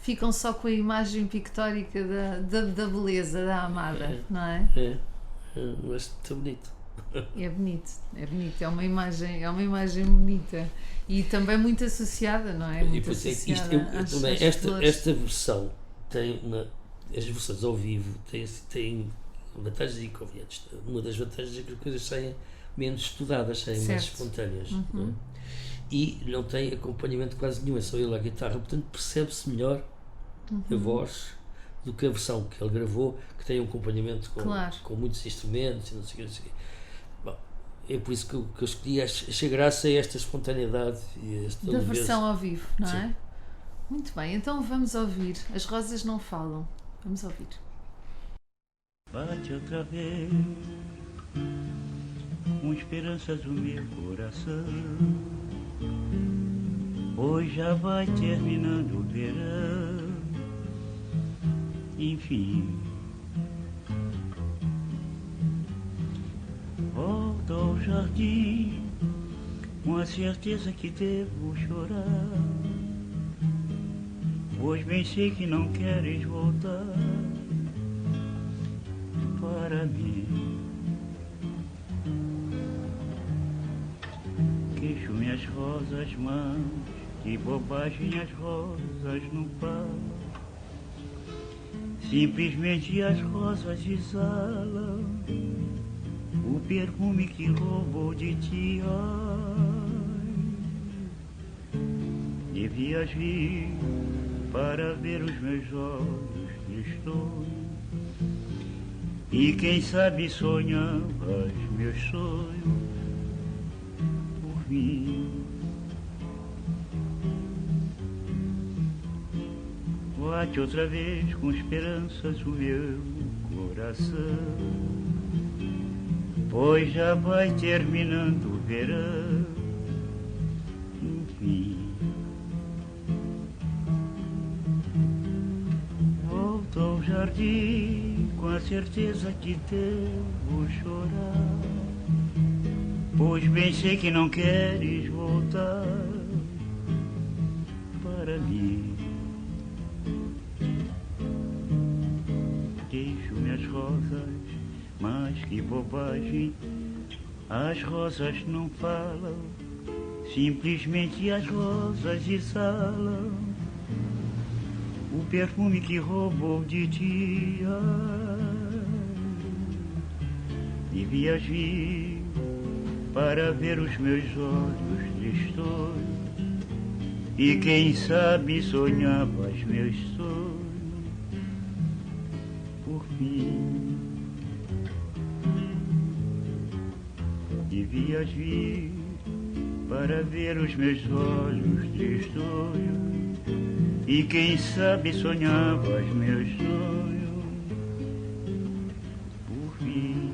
Ficam só com a imagem pictórica da beleza da amada, não é? Mas está bonito. É bonito, é uma imagem bonita e também muito associada, não é? Muito associada esta versão tem as versões ao vivo têm vantagens e inconvenientes. Uma das vantagens é que as coisas saem menos estudadas, saem mais espontâneas. Não é? E não tem acompanhamento quase nenhum, é só ele à guitarra, portanto percebe-se melhor a voz do que a versão que ele gravou, que tem um acompanhamento com muitos instrumentos e não sei o que. Bom, é por isso que eu escolhi, achei graça a esta espontaneidade e esta Da leveza. versão ao vivo, não Sim. é? Muito bem, então vamos ouvir. As rosas não falam. Vamos ouvir. Bate outra vez com esperanças o meu coração. Hoje já vai terminando o verão. Enfim, volto ao jardim com a certeza que devo chorar, pois bem sei que não queres voltar para mim. Queixo minhas rosas, mãos, que bobagem as rosas não falam. Simplesmente as rosas exalam o perfume que roubou de ti. Ai, devias vir para ver os meus olhos tristos e quem sabe sonhavas meus sonhos por mim. Bate outra vez com esperanças o meu coração, pois já vai terminando o verão. Enfim, volto ao jardim com a certeza que devo chorar, pois bem sei que não queres voltar para mim. Deixo minhas rosas, mas que bobagem, as rosas não falam, simplesmente as rosas exalam o perfume que roubou de ti. Ai, devias vir para ver os meus olhos tristos e quem sabe sonhavas meus sonhos por mim. Devias vir para ver os meus olhos tristonhos e quem sabe sonhavas meus sonhos por mim.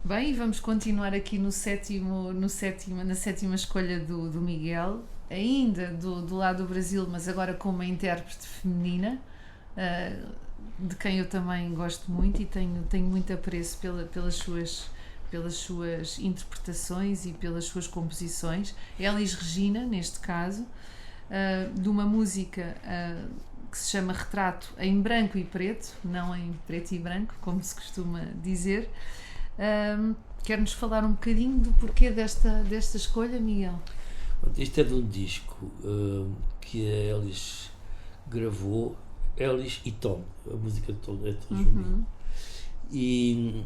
Bem, vamos continuar aqui na sétima escolha do Miguel, ainda do lado do Brasil, mas agora com uma intérprete feminina, de quem eu também gosto muito e tenho muito apreço pelas suas interpretações e pelas suas composições. Elis Regina, neste caso, de uma música que se chama Retrato em branco e preto, não em preto e branco, como se costuma dizer. Quer-nos falar um bocadinho do porquê desta escolha, Miguel? Isto é de um disco que a Elis gravou, Elis e Tom, a música de Tom Jobim. E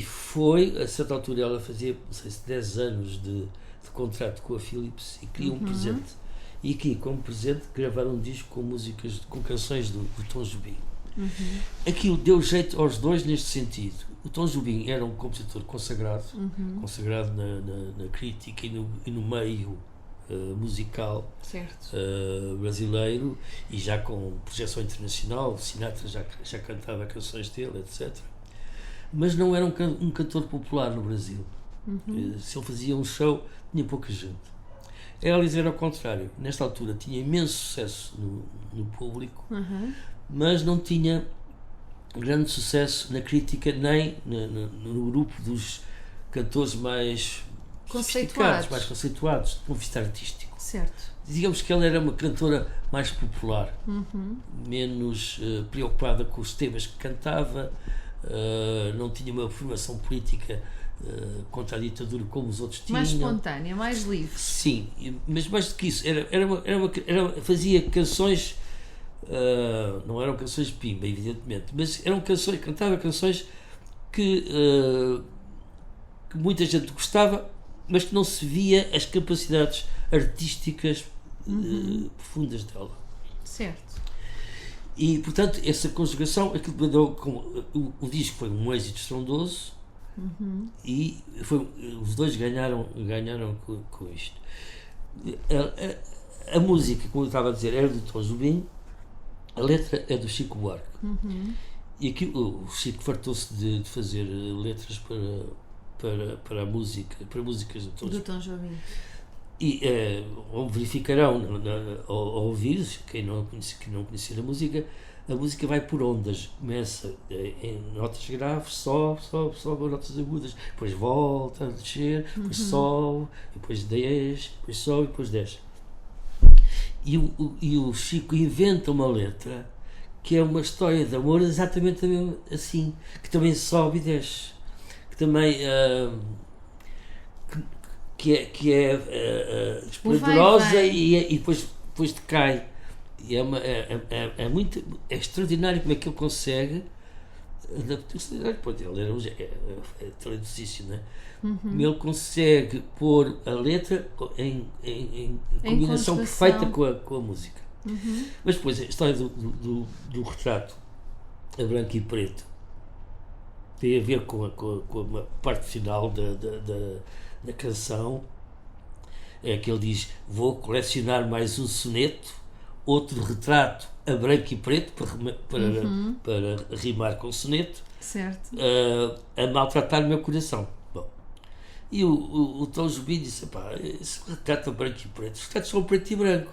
foi, a certa altura, ela fazia, não sei se 10 anos de contrato com a Philips e queria um presente. E aqui, como presente, gravaram um disco com músicas, com canções do Tom Jobim. Aquilo deu jeito aos dois neste sentido. O Tom Jobim era um compositor consagrado, consagrado na crítica e no meio musical brasileiro, e já com projeção internacional. Sinatra já cantava canções dele, etc. Mas não era um cantor popular no Brasil. Se ele fazia um show, tinha pouca gente. Elis era ao contrário. Nesta altura tinha imenso sucesso no público, mas não tinha grande sucesso na crítica, nem no grupo dos cantores mais sofisticados, mais conceituados, do ponto de vista artístico. Certo. Digamos que ela era uma cantora mais popular, menos preocupada com os temas que cantava, não tinha uma formação política contra a ditadura como os outros tinham. Mais espontânea, mais livre. Sim, mas mais do que isso, fazia canções, não eram canções pimba, evidentemente, mas eram canções, cantava canções que muita gente gostava, mas que não se via as capacidades artísticas profundas dela. Certo. E, portanto, essa conjugação, aquilo deu o disco foi um êxito estrondoso e os dois ganharam com isto. A música, como eu estava a dizer, era do Tom Jobim, a letra é do Chico Buarque. E aqui o Chico fartou-se de fazer letras para a música, para músicas do Tom Jobim. E verificarão ao ouvir, quem não conhecia a música vai por ondas, começa em notas graves, sobe, notas agudas, depois volta a descer, depois sobe, depois desce, depois sobe, depois desce. E o Chico inventa uma letra que é uma história de amor exatamente assim, que também sobe e desce, que também que é esplendorosa e depois decai. E é extraordinário como é que ele consegue. Pode, ele é talentosíssimo, não é? Como ele consegue pôr a letra em combinação perfeita com a música. Mas depois a história do retrato a branco e preto tem a ver com a parte final da canção, é que ele diz: vou colecionar mais um soneto, outro retrato a branco e preto para rimar com soneto, certo. A maltratar o meu coração. Bom, e o Tom Jobim disse: pá, esse retrato a branco e preto, os retratos são preto e branco.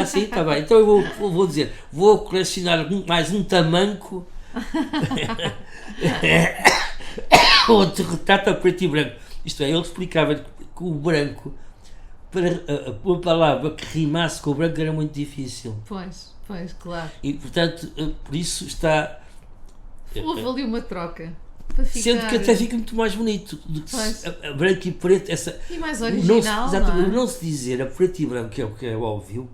Sim, está bem, então eu vou dizer, vou colecionar mais um tamanco outro retrato a preto e branco. Isto é, ele explicava que o branco, para uma palavra que rimasse com o branco, era muito difícil. Pois, claro. E, portanto, por isso está... Houve ali uma troca. Para ficar... Sendo que até fica muito mais bonito do que a branco e preto. E mais original, não se dizer a preto e branco, que é o que é óbvio,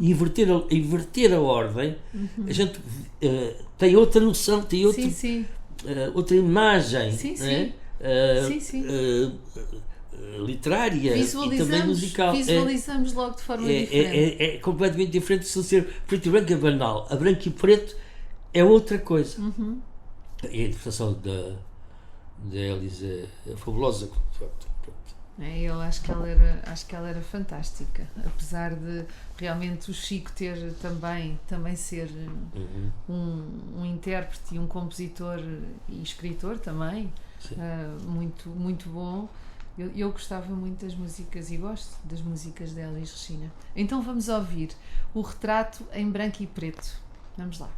e inverter a ordem, a gente tem outra noção, tem outra, outra imagem. Literária e também musical. Visualizamos logo de forma diferente. É completamente diferente de ser preto e branco, é banal. A branco e preto é outra coisa. E a interpretação da Elise é fabulosa. Eu acho que ela era fantástica, apesar de realmente o Chico ter também ser um intérprete e um compositor e escritor também, muito, muito bom. Eu gostava muito das músicas e gosto das músicas da Elis Regina. Então vamos ouvir o retrato em branco e preto. Vamos lá.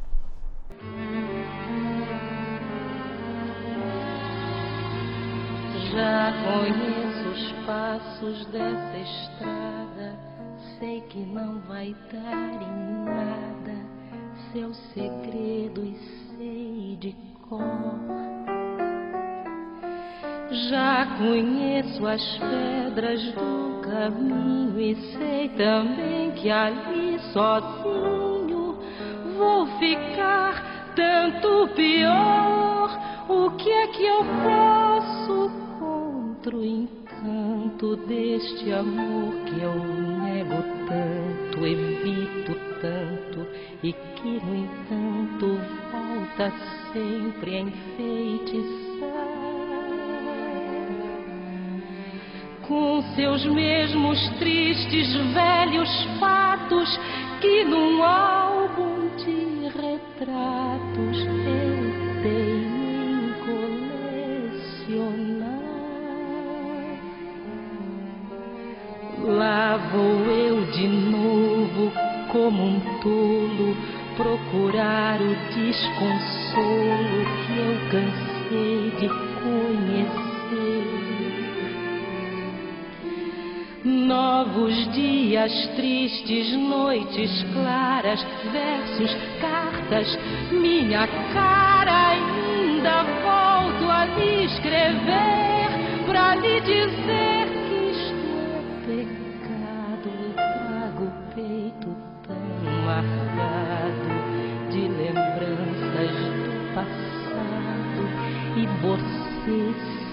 Já conheço os passos dessa estrada, sei que não vai dar em nada, seu segredo e sei de cor. Já conheço as pedras do caminho e sei também que ali sozinho vou ficar tanto pior. O que é que eu posso contra o encanto deste amor que eu nego tanto, evito tanto e que no entanto volta sempre a enfeitiçar? Com seus mesmos tristes velhos fatos que num álbum de retratos eu tenho em colecionar. Lá vou eu de novo como um tolo procurar o desconsolo que eu cansei de conhecer. Novos dias tristes, noites claras, versos, cartas, minha cara ainda volto a lhe escrever pra lhe dizer que isto é pecado e trago o peito tão marcado de lembranças do passado e você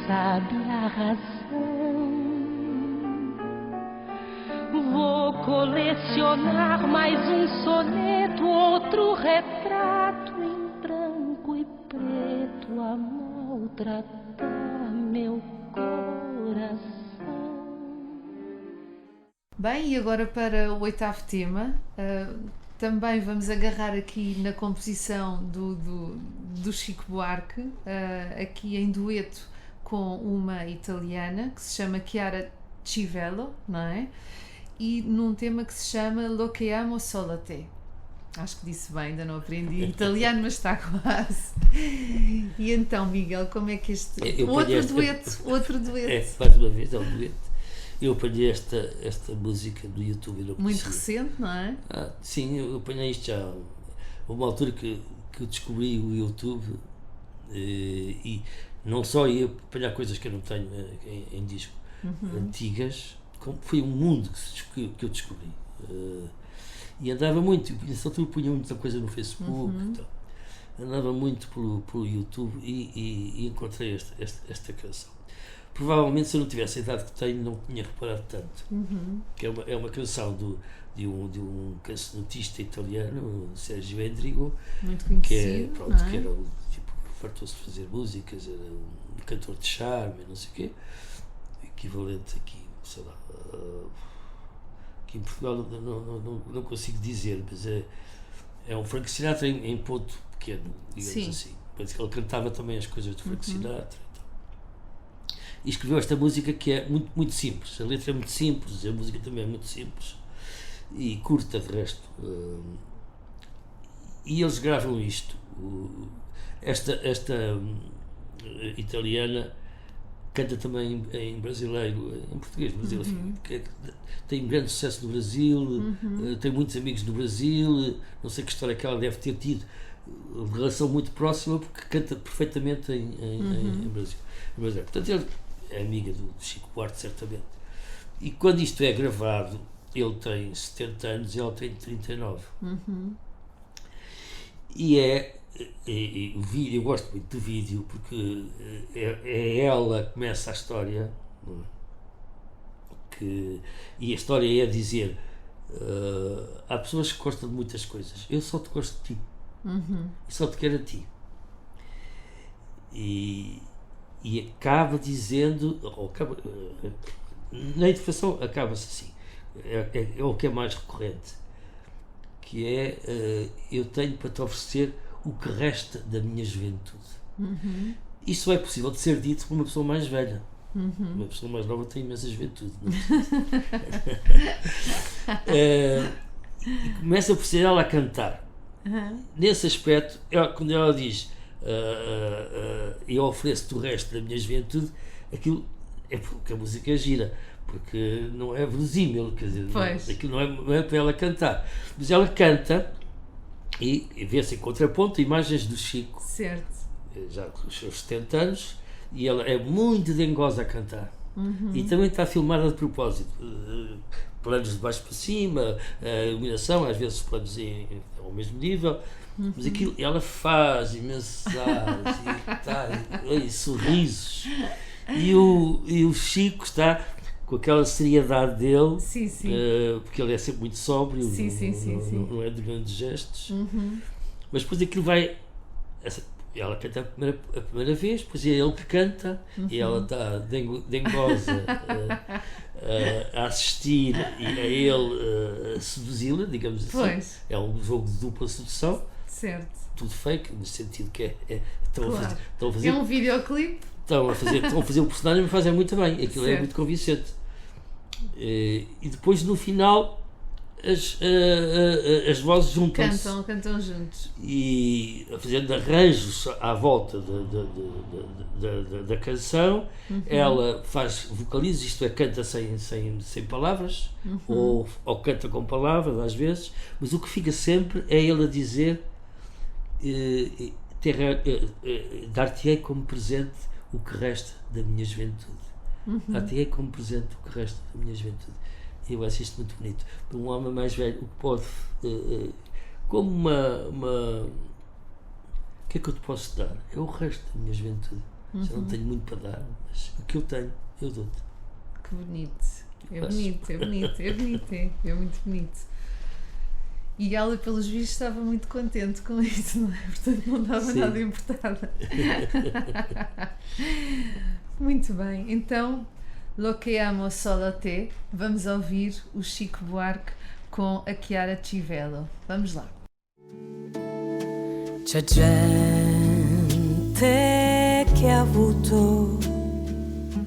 sabe a razão. vou colecionar mais um soneto, outro retrato em branco e preto a maltratar meu coração. Bem, e agora para o 8º tema, também vamos agarrar aqui na composição do Chico Buarque, aqui em dueto com uma italiana que se chama Chiara Civello, não é? E num tema que se chama Lo che amo solo te. Acho que disse bem, ainda não aprendi italiano, mas está quase. E então, Miguel, como é que este... Outro dueto. Mais uma vez, é um dueto. Eu apanhei esta música do YouTube. Não muito conhecia. recente, não é? Sim, eu apanhei isto já. Houve uma altura que eu descobri o YouTube e não só ia apanhar coisas que eu não tenho em disco, antigas, como foi um mundo que eu descobri. E andava muito, nessa altura punha muita coisa no Facebook, então, andava muito pelo YouTube e encontrei esta canção. Provavelmente, se eu não tivesse a idade que tenho, não tinha reparado tanto. Que é uma canção de um cancionista italiano, Sergio Endrigo, muito conhecido, que era o tipo que fartou-se de fazer músicas, era um cantor de charme, não sei o quê, equivalente aqui, sei lá, aqui em Portugal não consigo dizer, mas é um Frank Sinatra em ponto pequeno, digamos assim. Parece que ele cantava também as coisas de Frank Sinatra. E escreveu esta música que é muito, muito simples. A letra é muito simples, a música também é muito simples e curta de resto. E eles gravam isto. Esta italiana canta também em brasileiro, em português brasileiro, que tem um grande sucesso no Brasil, tem muitos amigos no Brasil, não sei que história que ela deve ter tido, relação muito próxima, porque canta perfeitamente em Brasil. Portanto, ele é amiga do Chico Buarque, certamente. E quando isto é gravado, ele tem 70 anos e ela tem 39. E o vídeo, eu gosto muito do vídeo, porque é ela que começa a história, e a história é dizer: há pessoas que gostam de muitas coisas, eu só te gosto de ti, e só te quero a ti. E acaba dizendo, na educação acaba-se assim, é o que é mais recorrente, que é: eu tenho para te oferecer o que resta da minha juventude. Isso é possível de ser dito por uma pessoa mais velha. Uma pessoa mais nova tem imensa juventude. E começa por ser ela a cantar. Nesse aspecto, quando ela diz: eu ofereço-te o resto da minha juventude, aquilo é porque a música é gira, porque não é verosímil, quer dizer, aquilo não é para ela cantar, mas ela canta e vê-se em contraponto imagens do Chico, certo, já com os seus 70 anos, e ela é muito dengosa a cantar. E também está filmada de propósito, planos de baixo para cima, a iluminação, às vezes planos ao mesmo nível. Mas aquilo, ela faz imensos e sorrisos, e o Chico está com aquela seriedade dele, porque ele é sempre muito sóbrio, não é de grandes gestos, mas depois aquilo vai, ela canta a primeira vez, depois é ele que canta, e ela está dengosa a assistir e a ele a seduzi-la, digamos assim. É um jogo de dupla sedução. Certo. Tudo fake, no sentido que estão a fazer. É um videoclipe. Estão a fazer o personagem, mas fazem muito bem. Aquilo é muito convincente. E depois, no final, as vozes juntam-se. Cantam juntos. E fazendo arranjos à volta da canção, ela vocaliza, isto é, canta sem palavras, ou canta com palavras, às vezes, mas o que fica sempre é ele a dizer: dar-te-ei como presente o que resta da minha juventude. Dar-te-ei como presente o que resta da minha juventude. Eu acho isto muito bonito. Para um homem mais velho, o que pode, como o que é que eu te posso dar? É o resto da minha juventude. Já não tenho muito para dar, mas o que eu tenho, eu dou-te. Que bonito. É bonito, é bonito, é bonito, é muito bonito. E ela, pelos vistos, estava muito contente com isso, não é? Portanto, não estava Sim. nada importada. Muito bem, então, Lo que amo solo te, vamos ouvir o Chico Buarque com a Chiara Civello. Vamos lá. C'è gente che ha avuto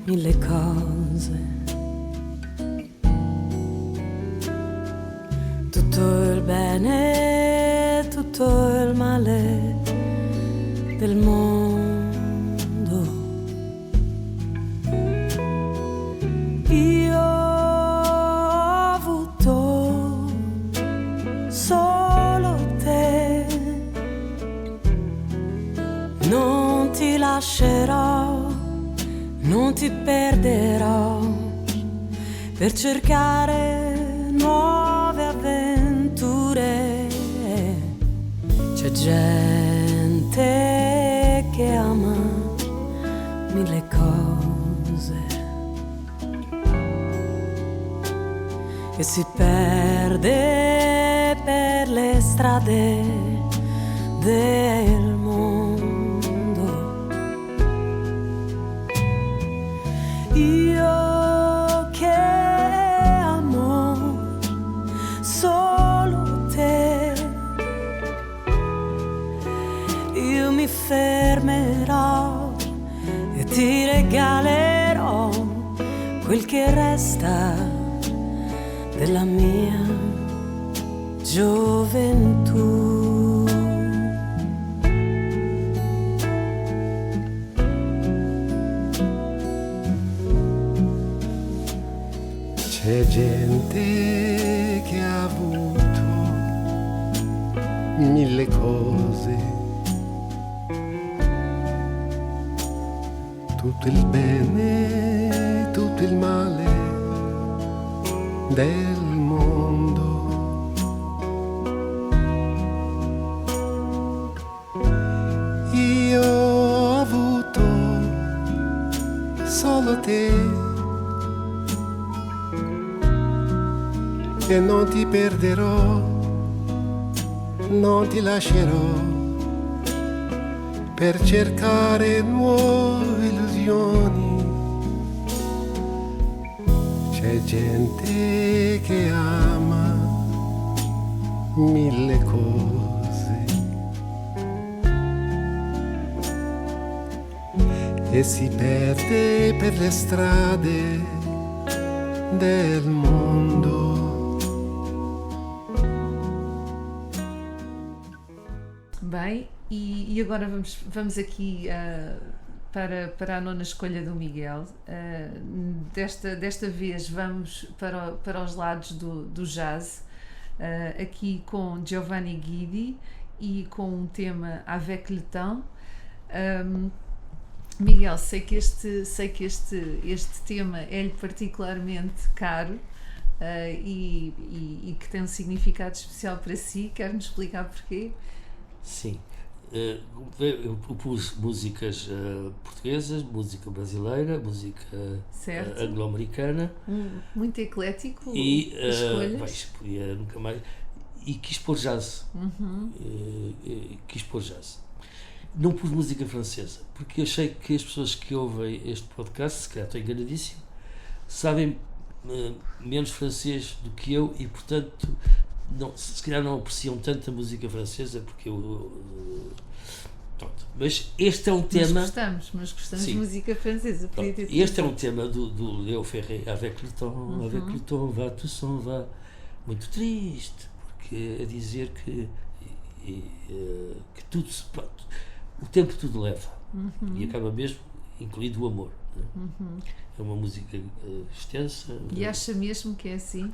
1000 cose, tutto il bene, tutto il male del mondo. Io ho avuto solo te, non ti lascerò, non ti perderò per cercare nuove avventure. C'è gente che ama 1000 cose e si perde per le strade del mondo. Io che amo solo te, io mi fermerò e ti regalerò quel che resta della mia gioventù. C'è gente che ha avuto 1000 cose, tutto il bene, tutto il male del mondo. Io ho avuto solo te e non ti perderò, non ti lascerò per cercare nuove illusioni. C'è gente che ama 1000 cose e si perde per le strade del mondo. Bem, e agora vamos aqui para a nona escolha do Miguel. Desta vez vamos para os lados do jazz, aqui com Giovanni Guidi e com um tema Avec le temps. Miguel, sei que este tema é-lhe particularmente caro e que tem um significado especial para si. Quer-nos explicar porquê? Sim. Eu propus músicas portuguesas, música brasileira, música anglo-americana. Muito eclético e escolhas. Podia nunca mais. E quis pôr jazz. Quis pôr jazz. Não pus música francesa, porque achei que as pessoas que ouvem este podcast, se calhar estou enganadíssimo, sabem menos francês do que eu e, portanto, se calhar não apreciam tanto a música francesa, porque pronto. Mas este é um tema. Mas gostamos Sim. de música francesa. Este é um tema do Léo Ferré, Avec le temps, va, tout s'en va. Muito triste, porque a dizer que tudo se pode. O tempo tudo leva e acaba mesmo, incluído o amor. É uma música extensa. E acha mesmo que é assim?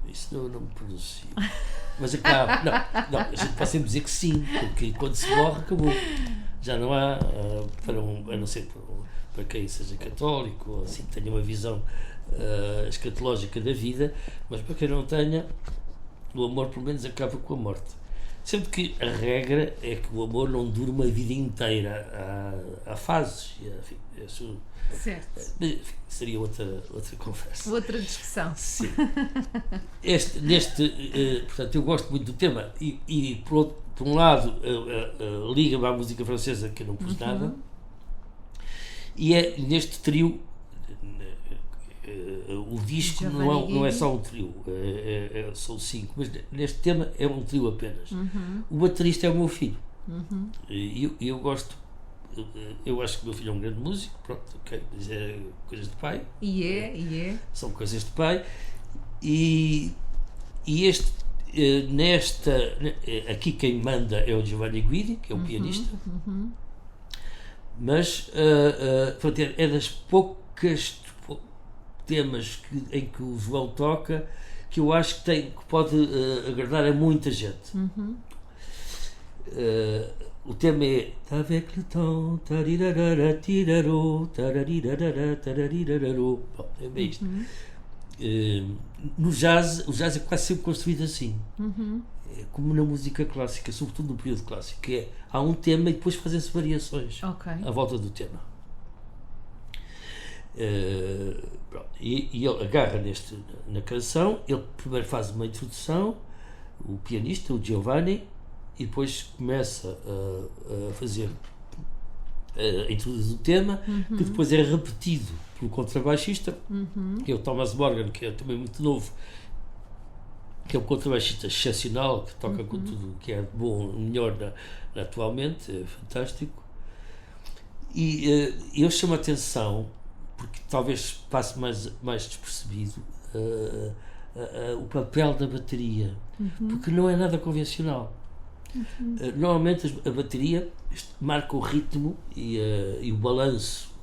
Isso não me pronuncio. Mas acaba. Não, a gente pode sempre dizer que sim, porque quando se morre, acabou. Já não há, a não ser para quem seja católico, ou assim, que tenha uma visão escatológica da vida, mas para quem não tenha, o amor pelo menos acaba com a morte. Sempre que a regra é que o amor não dura uma vida inteira, há fases, Certo. Enfim, seria outra conversa. Outra discussão. Sim. Portanto, eu gosto muito do tema e por um lado, liga-me à música francesa, que eu não pus nada, e é neste trio. O disco não é só um trio, são 5, mas neste tema é um trio apenas. O baterista é o meu filho. E eu gosto. Eu acho que o meu filho é um grande músico, pronto, ok, mas é coisas de pai. E é. São coisas de pai. E aqui quem manda é o Giovanni Guidi, que é o pianista. Mas pronto, é das poucas temas em que o João toca que eu acho que pode agradar a muita gente. O tema é Avec le temps, tarirarara, tirarô, tararirarara, tararirararô. Bom, é bem isto. No jazz, o jazz é quase sempre construído assim. É como na música clássica, sobretudo no período clássico, que é, há um tema e depois fazem-se variações à volta do tema. E ele agarra na canção, ele primeiro faz uma introdução, o pianista, o Giovanni, e depois começa a fazer a introduzir o tema, que depois é repetido pelo contrabaixista, que é o Thomas Morgan, que é também muito novo, que é um contrabaixista excepcional, que toca com tudo que é bom, melhor atualmente, é fantástico. E eu chamo a atenção, porque talvez passe mais despercebido, o papel da bateria, porque não é nada convencional. Normalmente a bateria marca o ritmo e o balanço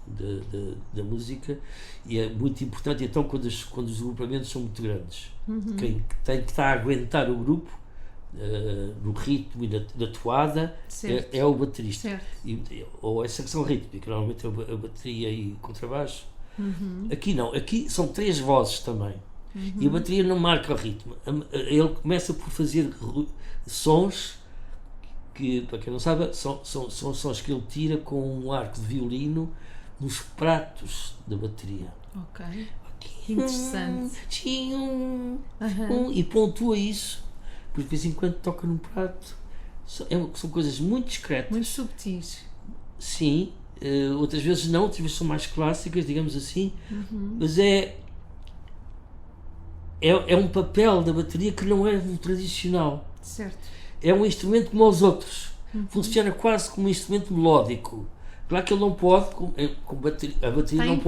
da música, e é muito importante. Então quando os agrupamentos são muito grandes, quem tem que estar a aguentar o grupo no ritmo e na toada é o baterista, ou a secção rítmica, normalmente é a bateria e contrabaixo. Aqui não, aqui são 3 vozes também, e a bateria não marca o ritmo. Ele começa por fazer sons que, para quem não sabe, são sons que ele tira com um arco de violino nos pratos da bateria. Ok. Interessante. E pontua isso, porque de vez em quando toca num prato. São coisas muito discretas. Muito subtis. Sim, outras vezes não, outras vezes são mais clássicas, digamos assim, mas é um papel da bateria que não é o tradicional. Certo. É um instrumento como os outros, funciona quase como um instrumento melódico. Claro que ele não pode, a bateria não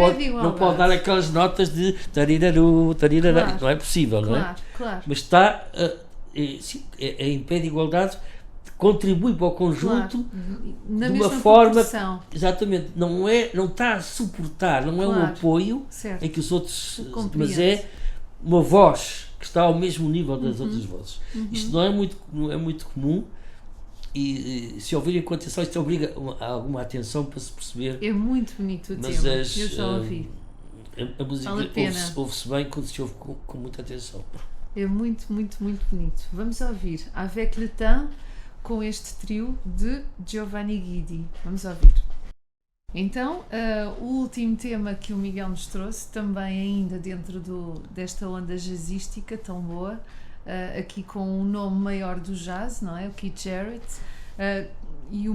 pode dar aquelas notas de tariraru, tarirará, não é possível, não é? Claro. Mas está em pé de igualdade, contribui para o conjunto na de uma mesma forma, proporção. Exatamente, não está a suportar, não é um apoio em que os outros, mas é uma voz que está ao mesmo nível das outras vozes. Isto não é muito comum, e se ouvirem com atenção, isto obriga a alguma atenção para se perceber. É muito bonito o tema, eu já ouvi. A música ouve-se bem quando se ouve com muita atenção. É muito, muito, muito bonito. Vamos ouvir Avec le temps com este trio de Giovanni Guidi. Vamos ouvir. Então, o último tema que o Miguel nos trouxe, também ainda dentro desta onda jazzística tão boa, aqui com um nome maior do jazz, não é? O Keith Jarrett, e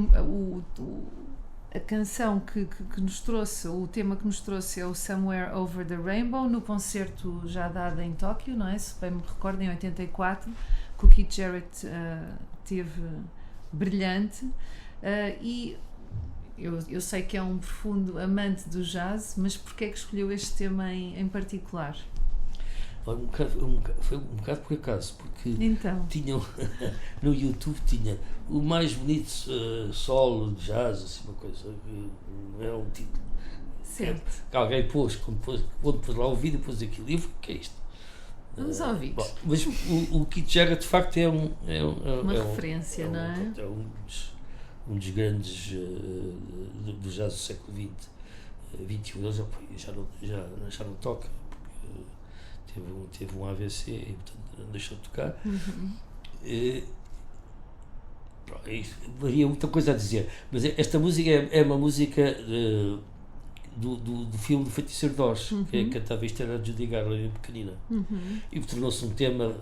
a canção que nos trouxe, o tema que nos trouxe é o Somewhere Over the Rainbow, no concerto já dado em Tóquio, não é? Se bem me recordo, em 84, que o Keith Jarrett teve brilhante, e eu sei que é um profundo amante do jazz, mas porquê é que escolheu este tema em particular? Foi um bocado por acaso, porque então, tinham no YouTube tinha o mais bonito solo de jazz, assim, uma coisa, era um título certo. Que alguém pôs, quando pôs lá o vídeo, pôs aquilo, e eu falei, o que é isto? Vamos ouvir. Bom, mas o Keith Jarrett de facto é uma referência, não é? É um dos grandes do jazz do século XX, XXI, ele já não toca, porque teve um AVC e portanto deixou de tocar. Varia muita coisa a dizer, mas esta música é uma música do filme do Feiticeiro de Oz, que cantava isto era a Judy Garland, pequenina. E tornou-se um tema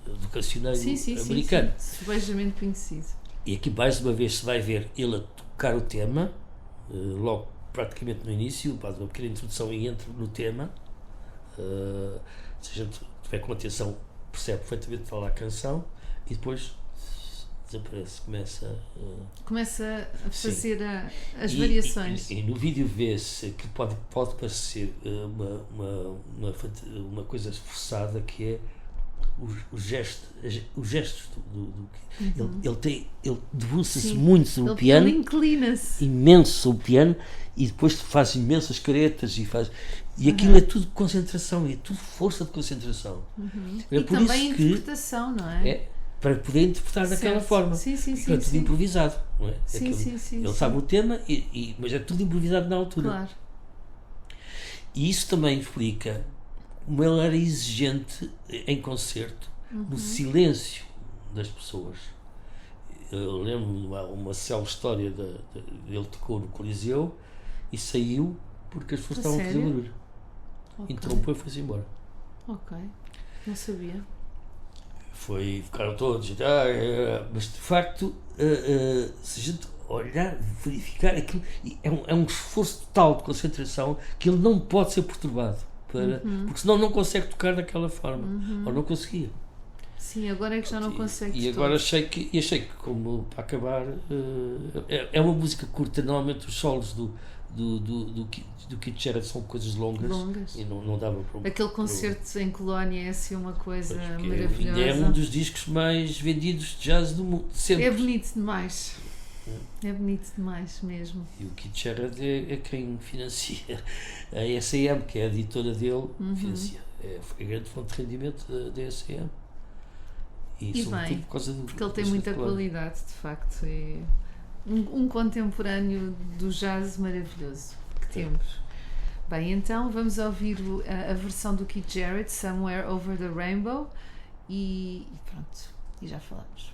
educacionário americano. Sim, beijamente conhecido. E aqui mais uma vez se vai ver ele a tocar o tema, logo praticamente no início, faz uma pequena introdução e entra no tema. Se a gente tiver com atenção, percebe perfeitamente que está lá a canção, e depois desaparece, começa a fazer as variações. E no vídeo vê-se que pode parecer uma coisa esforçada, que é os gestos ele debruça-se muito sobre o piano, ele inclina-se imenso sobre o piano, e depois faz imensas caretas e aquilo é tudo concentração, é tudo força de concentração. E por também isso interpretação, não é? Para poder interpretar daquela forma. É tudo improvisado, não é? Ele sabe o tema, mas é tudo improvisado na altura. Claro. E isso também explica como ele era exigente em concerto, no silêncio das pessoas. Eu lembro-me uma célebre história ele tocou no Coliseu e saiu porque as pessoas estavam a fazer barulho. Interrompeu e foi-se embora. Ok, não sabia. Ficaram todos, mas de facto, se a gente olhar, verificar aquilo, é um esforço total de concentração que ele não pode ser perturbado, porque senão não consegue tocar daquela forma, ou não conseguia. Sim, agora é que já não consegue. E agora achei que como para acabar, é uma música curta. Normalmente os solos do Keith Jarrett são coisas longas. E não dava para aquele concerto em Colónia é assim uma coisa maravilhosa. É um dos discos mais vendidos de jazz do mundo sempre. É bonito demais. É bonito demais mesmo. E o Keith Jarrett é quem financia a SAM, que é a editora dele, financia. É a grande fonte de rendimento da SAM. E sobretudo por causa porque ele tem muita qualidade, de facto. É um contemporâneo do jazz maravilhoso que temos. Bem, então vamos ouvir a versão do Keith Jarrett, Somewhere Over the Rainbow, e pronto, e já falamos.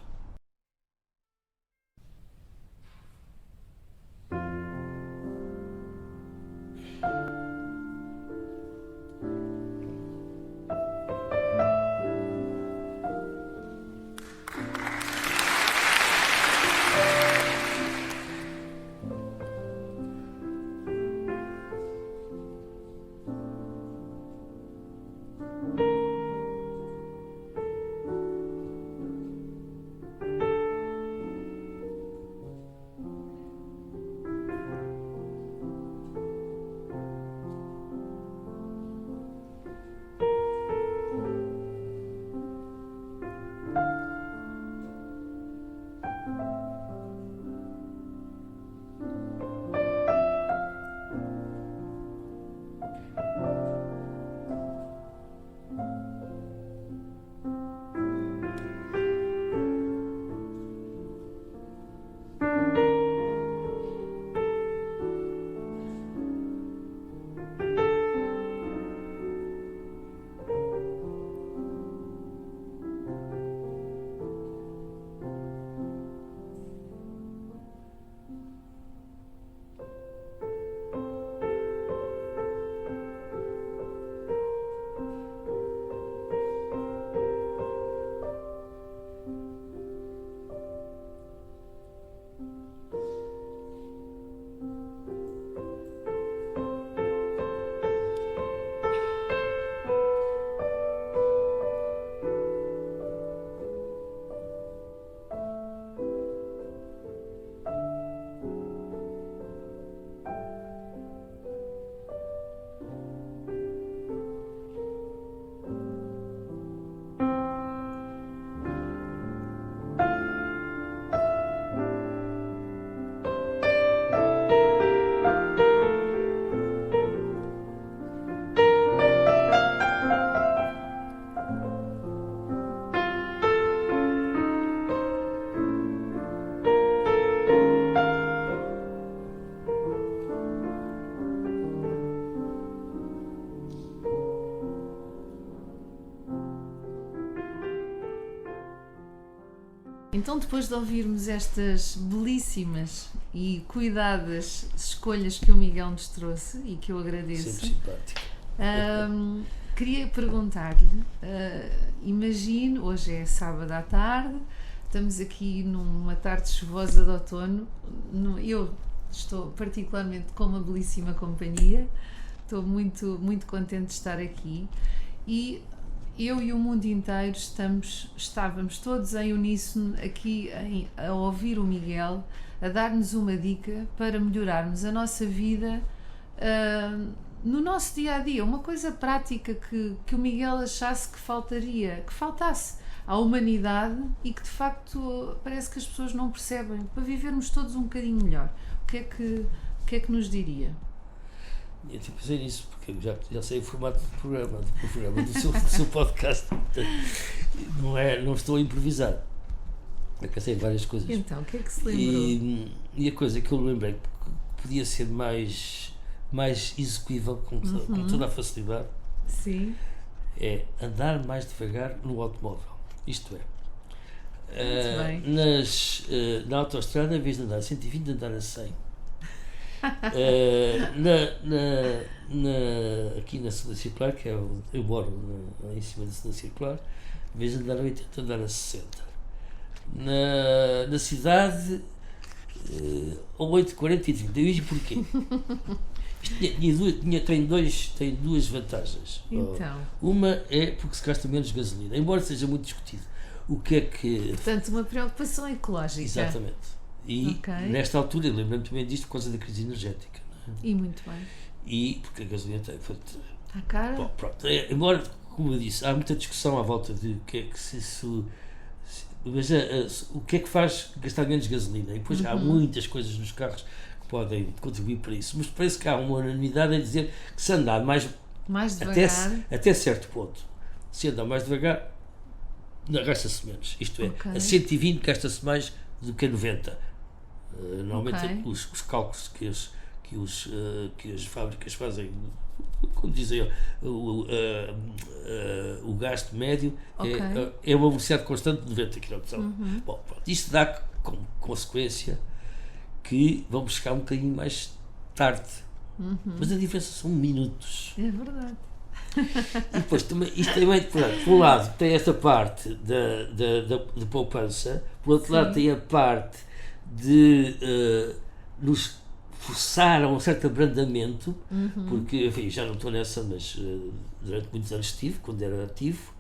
Então, depois de ouvirmos estas belíssimas e cuidadas escolhas que o Miguel nos trouxe e que eu agradeço. Sempre simpático. Queria perguntar-lhe, imagine, hoje é sábado à tarde, estamos aqui numa tarde chuvosa de outono, eu estou particularmente com uma belíssima companhia, estou muito, muito contente de estar aqui e eu e o mundo inteiro estávamos todos em uníssono aqui a ouvir o Miguel, a dar-nos uma dica para melhorarmos a nossa vida no nosso dia-a-dia, uma coisa prática que o Miguel achasse que faltasse à humanidade e que de facto parece que as pessoas não percebem, para vivermos todos um bocadinho melhor. O que é que nos diria? Eu tive que fazer isso, porque eu já sei o formato do programa do seu podcast. Não estou a improvisar. Eu pensei em várias coisas. Então, o que é que se lembrou? E a coisa que eu lembrei que podia ser mais execuível com toda a facilidade, sim, é andar mais devagar no automóvel. Isto é, na autoestrada, em vez de andar a 120, andar a 100. Aqui na segunda circular, que eu moro em cima da segunda circular, em vez de andar a 80, andar a 60. Na cidade, a 8, 40 e 30. E porquê? Isto tem duas vantagens. Então. Uma é porque se gasta menos gasolina, embora seja muito discutido. O que é que. Portanto, uma preocupação ecológica. Exatamente. E nesta altura, eu lembro-me também disto por causa da crise energética. Não é? E muito bem. E porque a gasolina está cara. Bom, pronto. Embora, como eu disse, há muita discussão à volta de o que é que mas o que é que faz gastar menos gasolina? E depois há muitas coisas nos carros que podem contribuir para isso. Mas parece que há uma unanimidade em dizer que se andar mais devagar, até certo ponto, se andar mais devagar, gasta-se menos. Isto é, a 120 gasta-se mais do que a 90. Normalmente os cálculos que as fábricas fazem, como dizem, o gasto médio é uma velocidade constante de 90 km/h. Bom, pronto, isto dá como consequência que vamos chegar um bocadinho mais tarde, mas a diferença são minutos. É verdade. E depois isto também, por um lado tem esta parte de poupança, por outro lado tem a parte de nos forçar a um certo abrandamento, porque, enfim, já não estou nessa, mas durante muitos anos estive, quando era ativo,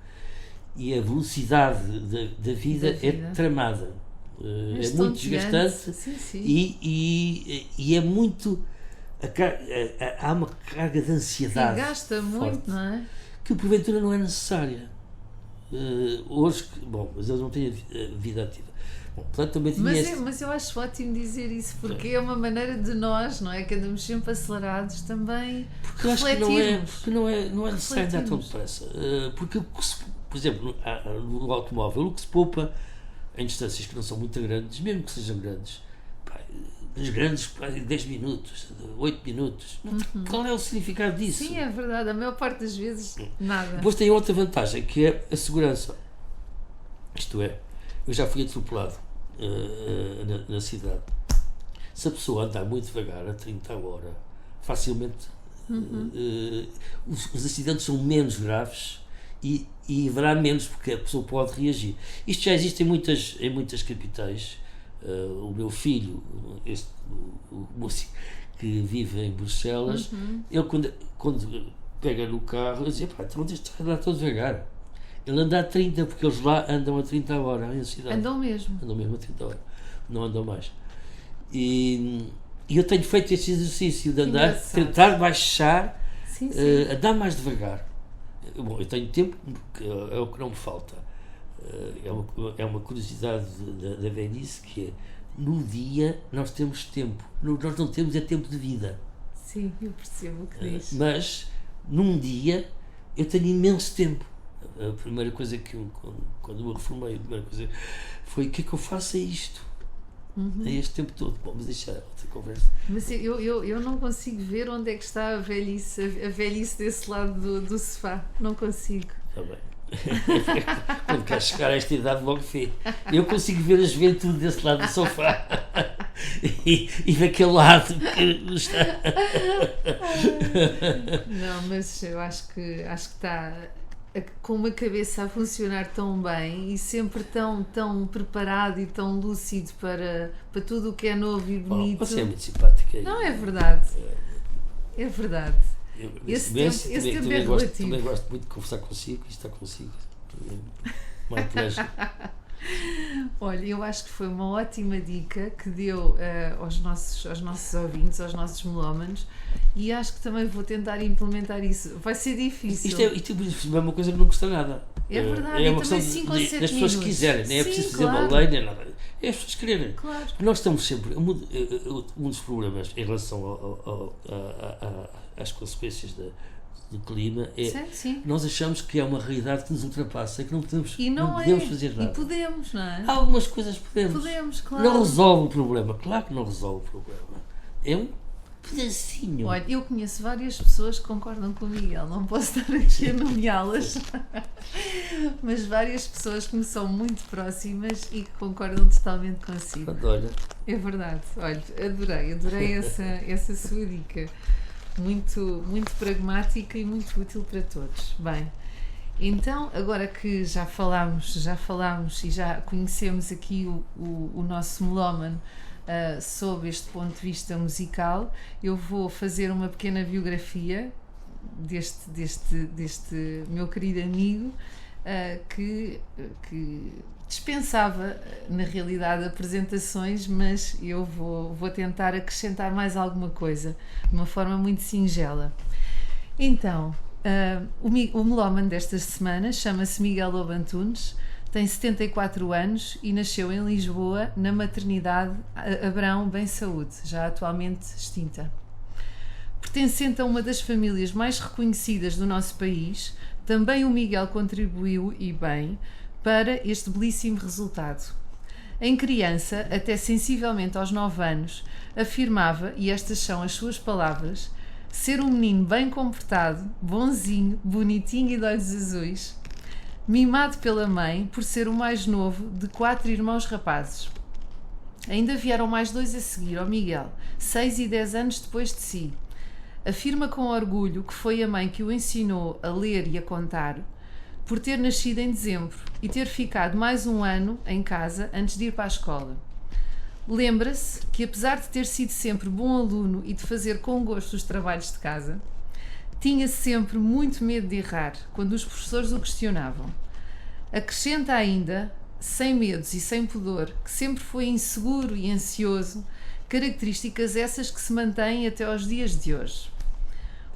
e a velocidade da vida é tramada, é muito desgastante. Sim. E é muito há uma carga de ansiedade e gasta forte, muito, não é? que porventura não é necessária. Hoje, bom, mas eu não tenho vida ativa. Bom, portanto, também tinha mas eu acho ótimo dizer isso, porque é uma maneira de nós, não é? Que andamos sempre acelerados também, porque refletirmos. Porque não é necessário andar tão depressa. Porque, por exemplo, no automóvel, o que se poupa em distâncias que não são muito grandes, mesmo que sejam grandes, as grandes, 10 minutos, 8 minutos. Qual é o significado disso? Sim, é verdade. A maior parte das vezes, nada. Depois tem outra vantagem, que é a segurança. Isto é, eu já fui atropelado na cidade. Se a pessoa andar muito devagar, a 30 a hora, facilmente os acidentes são menos graves e haverá menos, porque a pessoa pode reagir. Isto já existe em muitas capitais. O meu filho, o músico que vive em Bruxelas, ele quando pega no carro, ele diz: então está a andar todo devagar. Ele anda a 30, porque eles lá andam a 30 a hora em cidade. Andam mesmo a 30 a hora, não andam mais. E eu tenho feito este exercício de andar, tentar baixar, andar mais devagar. Bom, eu tenho tempo, porque é o que não me falta. É uma curiosidade da velhice, que é: no dia nós temos tempo, nós não temos tempo de vida. Sim, eu percebo o que diz. Mas num dia eu tenho imenso tempo. A primeira coisa quando eu reformei, a primeira coisa foi: o que é que eu faço a isto? A este tempo todo. Bom, mas deixa outra conversa. Mas eu não consigo ver onde é que está a velhice desse lado do sofá. Não consigo. Está bem. Quando quer chegar a esta idade, logo vê. Eu consigo ver a juventude desse lado do sofá. e daquele lado que está. Não, mas eu acho que está com uma cabeça a funcionar tão bem e sempre tão preparado e tão lúcido para tudo o que é novo e bonito. Você é muito simpática. Não, é verdade. É verdade. Esse tempo é relativo. Também gosto muito de conversar consigo e estar consigo. My pleasure. Olha, eu acho que foi uma ótima dica que deu aos nossos ouvintes, aos nossos melómanos, e acho que também vou tentar implementar isso. Vai ser difícil. Isto é uma coisa que não custa nada. É verdade, é uma também questão 5 ou 7 das pessoas que quiserem, nem é preciso fazer uma lei, nem nada. É as pessoas quererem. Claro. Nós estamos sempre. Um dos problemas em relação às consequências do clima é sim. Nós achamos que é uma realidade que nos ultrapassa e que não podemos fazer nada. E podemos, não é? Há algumas coisas podemos. Podemos, claro. Não resolve o problema. Claro que não resolve o problema. É um pedacinho. Olha, eu conheço várias pessoas que concordam com o Miguel, não posso estar aqui a nomeá-las, mas várias pessoas que me são muito próximas e que concordam totalmente consigo. Olha. É verdade. Olha, adorei essa sua dica. Muito, muito pragmática e muito útil para todos. Bem, então, agora que já falámos e já conhecemos aqui o nosso melómano sob este ponto de vista musical, eu vou fazer uma pequena biografia deste meu querido amigo que dispensava, na realidade, apresentações, mas eu vou tentar acrescentar mais alguma coisa, de uma forma muito singela. Então, o melómano desta semana chama-se Miguel Lobo Antunes, tem 74 anos e nasceu em Lisboa, na maternidade Abrão Bem Saúde, já atualmente extinta. Pertencente a uma das famílias mais reconhecidas do nosso país, também o Miguel contribuiu, e bem, para este belíssimo resultado. Em criança, até sensivelmente aos 9 anos, afirmava, e estas são as suas palavras, ser um menino bem comportado, bonzinho, bonitinho e de olhos azuis, mimado pela mãe por ser o mais novo de 4 irmãos rapazes. Ainda vieram mais 2 a seguir ao Miguel, 6 e 10 anos depois de si. Afirma com orgulho que foi a mãe que o ensinou a ler e a contar, por ter nascido em dezembro e ter ficado mais um ano em casa antes de ir para a escola. Lembra-se que, apesar de ter sido sempre bom aluno e de fazer com gosto os trabalhos de casa, tinha sempre muito medo de errar quando os professores o questionavam. Acrescenta ainda, sem medos e sem pudor, que sempre foi inseguro e ansioso, características essas que se mantêm até aos dias de hoje.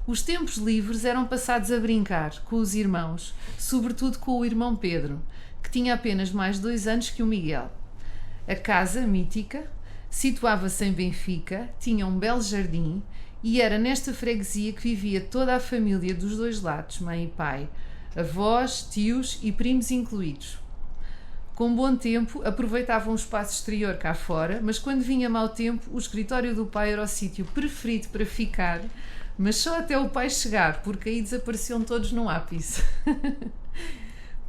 Os tempos livres eram passados a brincar com os irmãos, sobretudo com o irmão Pedro, que tinha apenas mais 2 anos que o Miguel. A casa, mítica, situava-se em Benfica, tinha um belo jardim e era nesta freguesia que vivia toda a família dos 2 lados, mãe e pai, avós, tios e primos incluídos. Com bom tempo, aproveitavam o espaço exterior cá fora, mas quando vinha mau tempo, o escritório do pai era o sítio preferido para ficar, mas só até o pai chegar, porque aí desapareciam todos no ápice.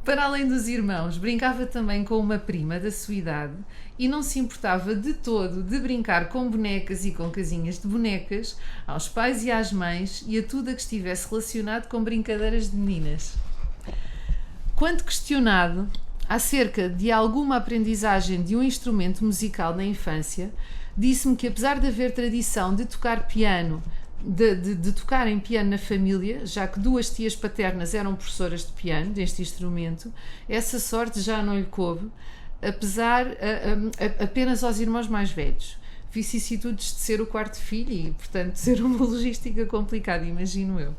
Para além dos irmãos, brincava também com uma prima da sua idade e não se importava de todo de brincar com bonecas e com casinhas de bonecas, aos pais e às mães e a tudo a que estivesse relacionado com brincadeiras de meninas. Quando questionado acerca de alguma aprendizagem de um instrumento musical na infância, disse-me que, apesar de haver tradição de tocar piano, de tocarem piano na família, já que 2 tias paternas eram professoras de piano, deste instrumento, essa sorte já não lhe coube, apenas aos irmãos mais velhos. Vicissitudes de ser o 4º filho e, portanto, ser uma logística complicada, imagino eu.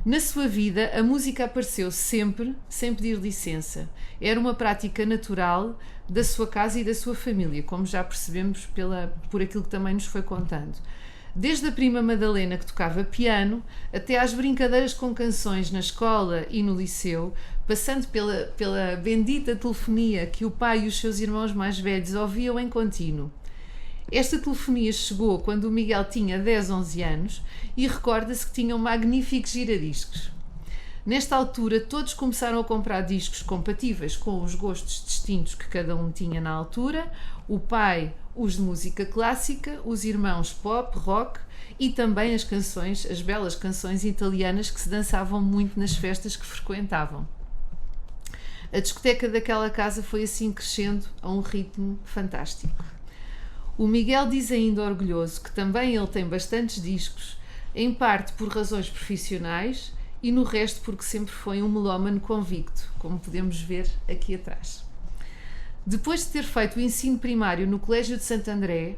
Na sua vida, a música apareceu sempre, sem pedir licença. Era uma prática natural da sua casa e da sua família, como já percebemos por aquilo que também nos foi contando. Desde a prima Madalena, que tocava piano, até às brincadeiras com canções na escola e no liceu, passando pela bendita telefonia que o pai e os seus irmãos mais velhos ouviam em contínuo. Esta telefonia chegou quando o Miguel tinha 10, 11 anos e recorda-se que tinham magníficos giradiscos. Nesta altura, todos começaram a comprar discos compatíveis com os gostos distintos que cada um tinha na altura. O pai, os de música clássica, os irmãos pop, rock e também as belas canções italianas que se dançavam muito nas festas que frequentavam. A discoteca daquela casa foi assim crescendo a um ritmo fantástico. O Miguel diz ainda orgulhoso que também ele tem bastantes discos, em parte por razões profissionais e no resto porque sempre foi um melómano convicto, como podemos ver aqui atrás. Depois de ter feito o ensino primário no Colégio de Santo André,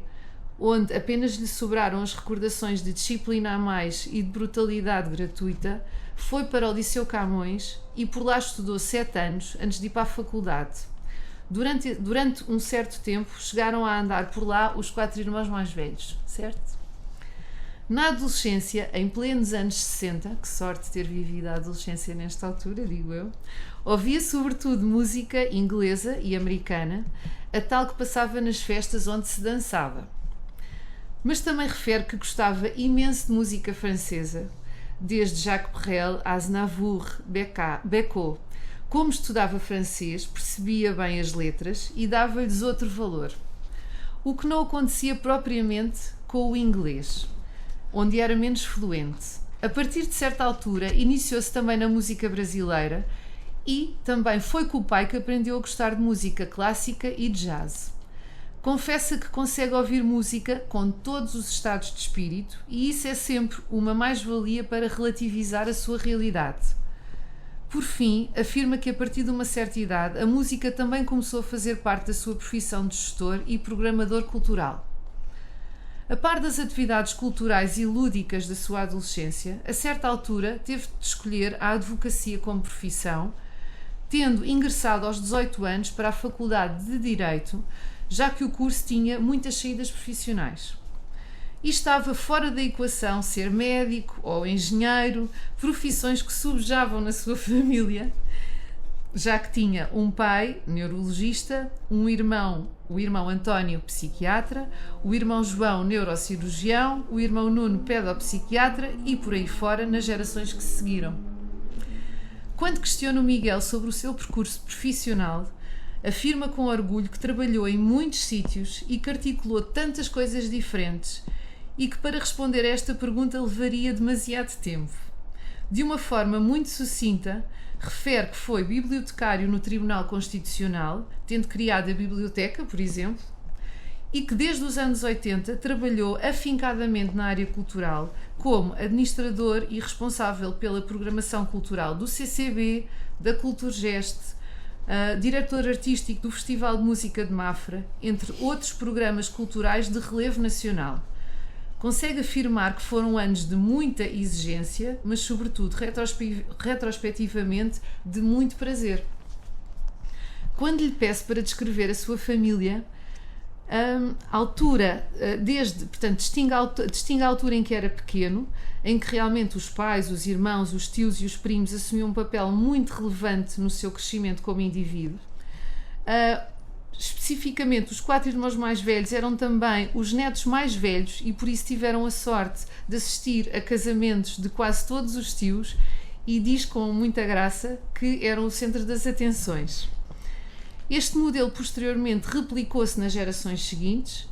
onde apenas lhe sobraram as recordações de disciplina a mais e de brutalidade gratuita, foi para o Liceu Camões e por lá estudou 7 anos antes de ir para a faculdade. Durante um certo tempo chegaram a andar por lá os 4 irmãos mais velhos, certo? Na adolescência, em plenos anos 60, que sorte ter vivido a adolescência nesta altura, digo eu, ouvia sobretudo música inglesa e americana, a tal que passava nas festas onde se dançava. Mas também refere que gostava imenso de música francesa, desde Jacques Brel a Aznavour, Becot. Como estudava francês, percebia bem as letras e dava-lhes outro valor. O que não acontecia propriamente com o inglês, onde era menos fluente. A partir de certa altura, iniciou-se também na música brasileira e também foi com o pai que aprendeu a gostar de música clássica e de jazz. Confessa que consegue ouvir música com todos os estados de espírito e isso é sempre uma mais-valia para relativizar a sua realidade. Por fim, afirma que a partir de uma certa idade, a música também começou a fazer parte da sua profissão de gestor e programador cultural. A par das atividades culturais e lúdicas da sua adolescência, a certa altura teve de escolher a advocacia como profissão, tendo ingressado aos 18 anos para a Faculdade de Direito, já que o curso tinha muitas saídas profissionais. E estava fora da equação ser médico ou engenheiro, profissões que subjavam na sua família, já que tinha um pai, neurologista, um irmão, o irmão António, psiquiatra, o irmão João, neurocirurgião, o irmão Nuno, pedopsiquiatra e por aí fora nas gerações que se seguiram. Quando questiona o Miguel sobre o seu percurso profissional, afirma com orgulho que trabalhou em muitos sítios e que articulou tantas coisas diferentes e que para responder a esta pergunta levaria demasiado tempo. De uma forma muito sucinta, refere que foi bibliotecário no Tribunal Constitucional, tendo criado a biblioteca, por exemplo, e que desde os anos 80 trabalhou afincadamente na área cultural como administrador e responsável pela programação cultural do CCB, da Culturgest, diretor artístico do Festival de Música de Mafra, entre outros programas culturais de relevo nacional. Consegue afirmar que foram anos de muita exigência, mas sobretudo retrospectivamente de muito prazer. Quando lhe peço para descrever a sua família, a altura, distingue a altura em que era pequeno, em que realmente os pais, os irmãos, os tios e os primos assumiam um papel muito relevante no seu crescimento como indivíduo. Especificamente, os 4 irmãos mais velhos eram também os netos mais velhos e por isso tiveram a sorte de assistir a casamentos de quase todos os tios e diz com muita graça que eram o centro das atenções. Este modelo posteriormente replicou-se nas gerações seguintes,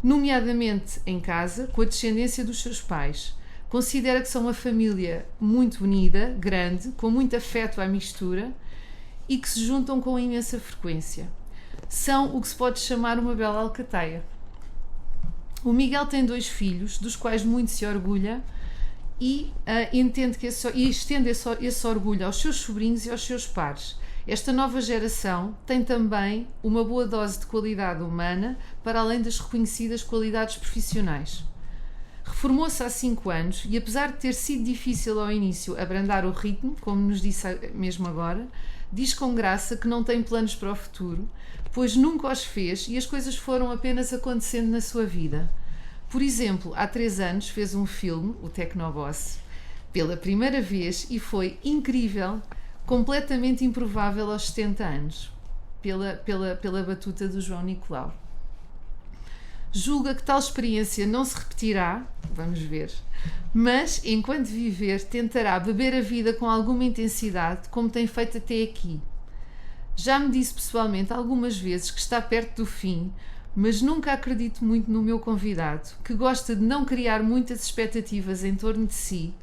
nomeadamente em casa, com a descendência dos seus pais. Considera que são uma família muito unida, grande, com muito afeto à mistura e que se juntam com imensa frequência. São o que se pode chamar uma bela alcateia. O Miguel tem 2 filhos, dos quais muito se orgulha e estende esse orgulho aos seus sobrinhos e aos seus pares. Esta nova geração tem também uma boa dose de qualidade humana, para além das reconhecidas qualidades profissionais. Reformou-se há 5 anos e, apesar de ter sido difícil ao início abrandar o ritmo, como nos disse mesmo agora, diz com graça que não tem planos para o futuro, pois nunca os fez e as coisas foram apenas acontecendo na sua vida. Por exemplo, há 3 anos fez um filme, o Tecnoboss, pela primeira vez e foi incrível, completamente improvável aos 70 anos, pela batuta do João Nicolau. Julga que tal experiência não se repetirá, vamos ver, mas, enquanto viver, tentará beber a vida com alguma intensidade, como tem feito até aqui. Já me disse pessoalmente algumas vezes que está perto do fim, mas nunca acredito muito no meu convidado, que gosta de não criar muitas expectativas em torno de si,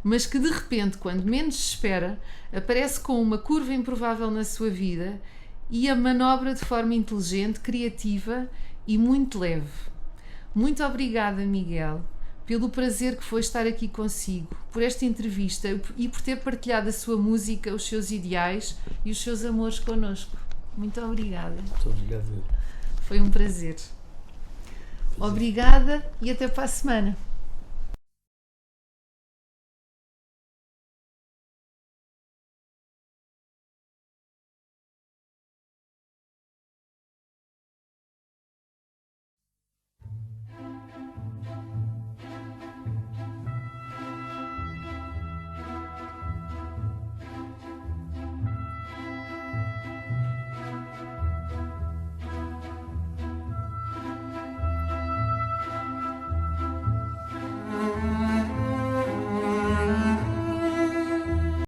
mas que de repente, quando menos se espera, aparece com uma curva improvável na sua vida e a manobra de forma inteligente, criativa e muito leve. Muito obrigada, Miguel, pelo prazer que foi estar aqui consigo, por esta entrevista e por ter partilhado a sua música, os seus ideais e os seus amores connosco. Muito obrigada. Muito obrigado. Foi um prazer. Obrigada e até para a semana.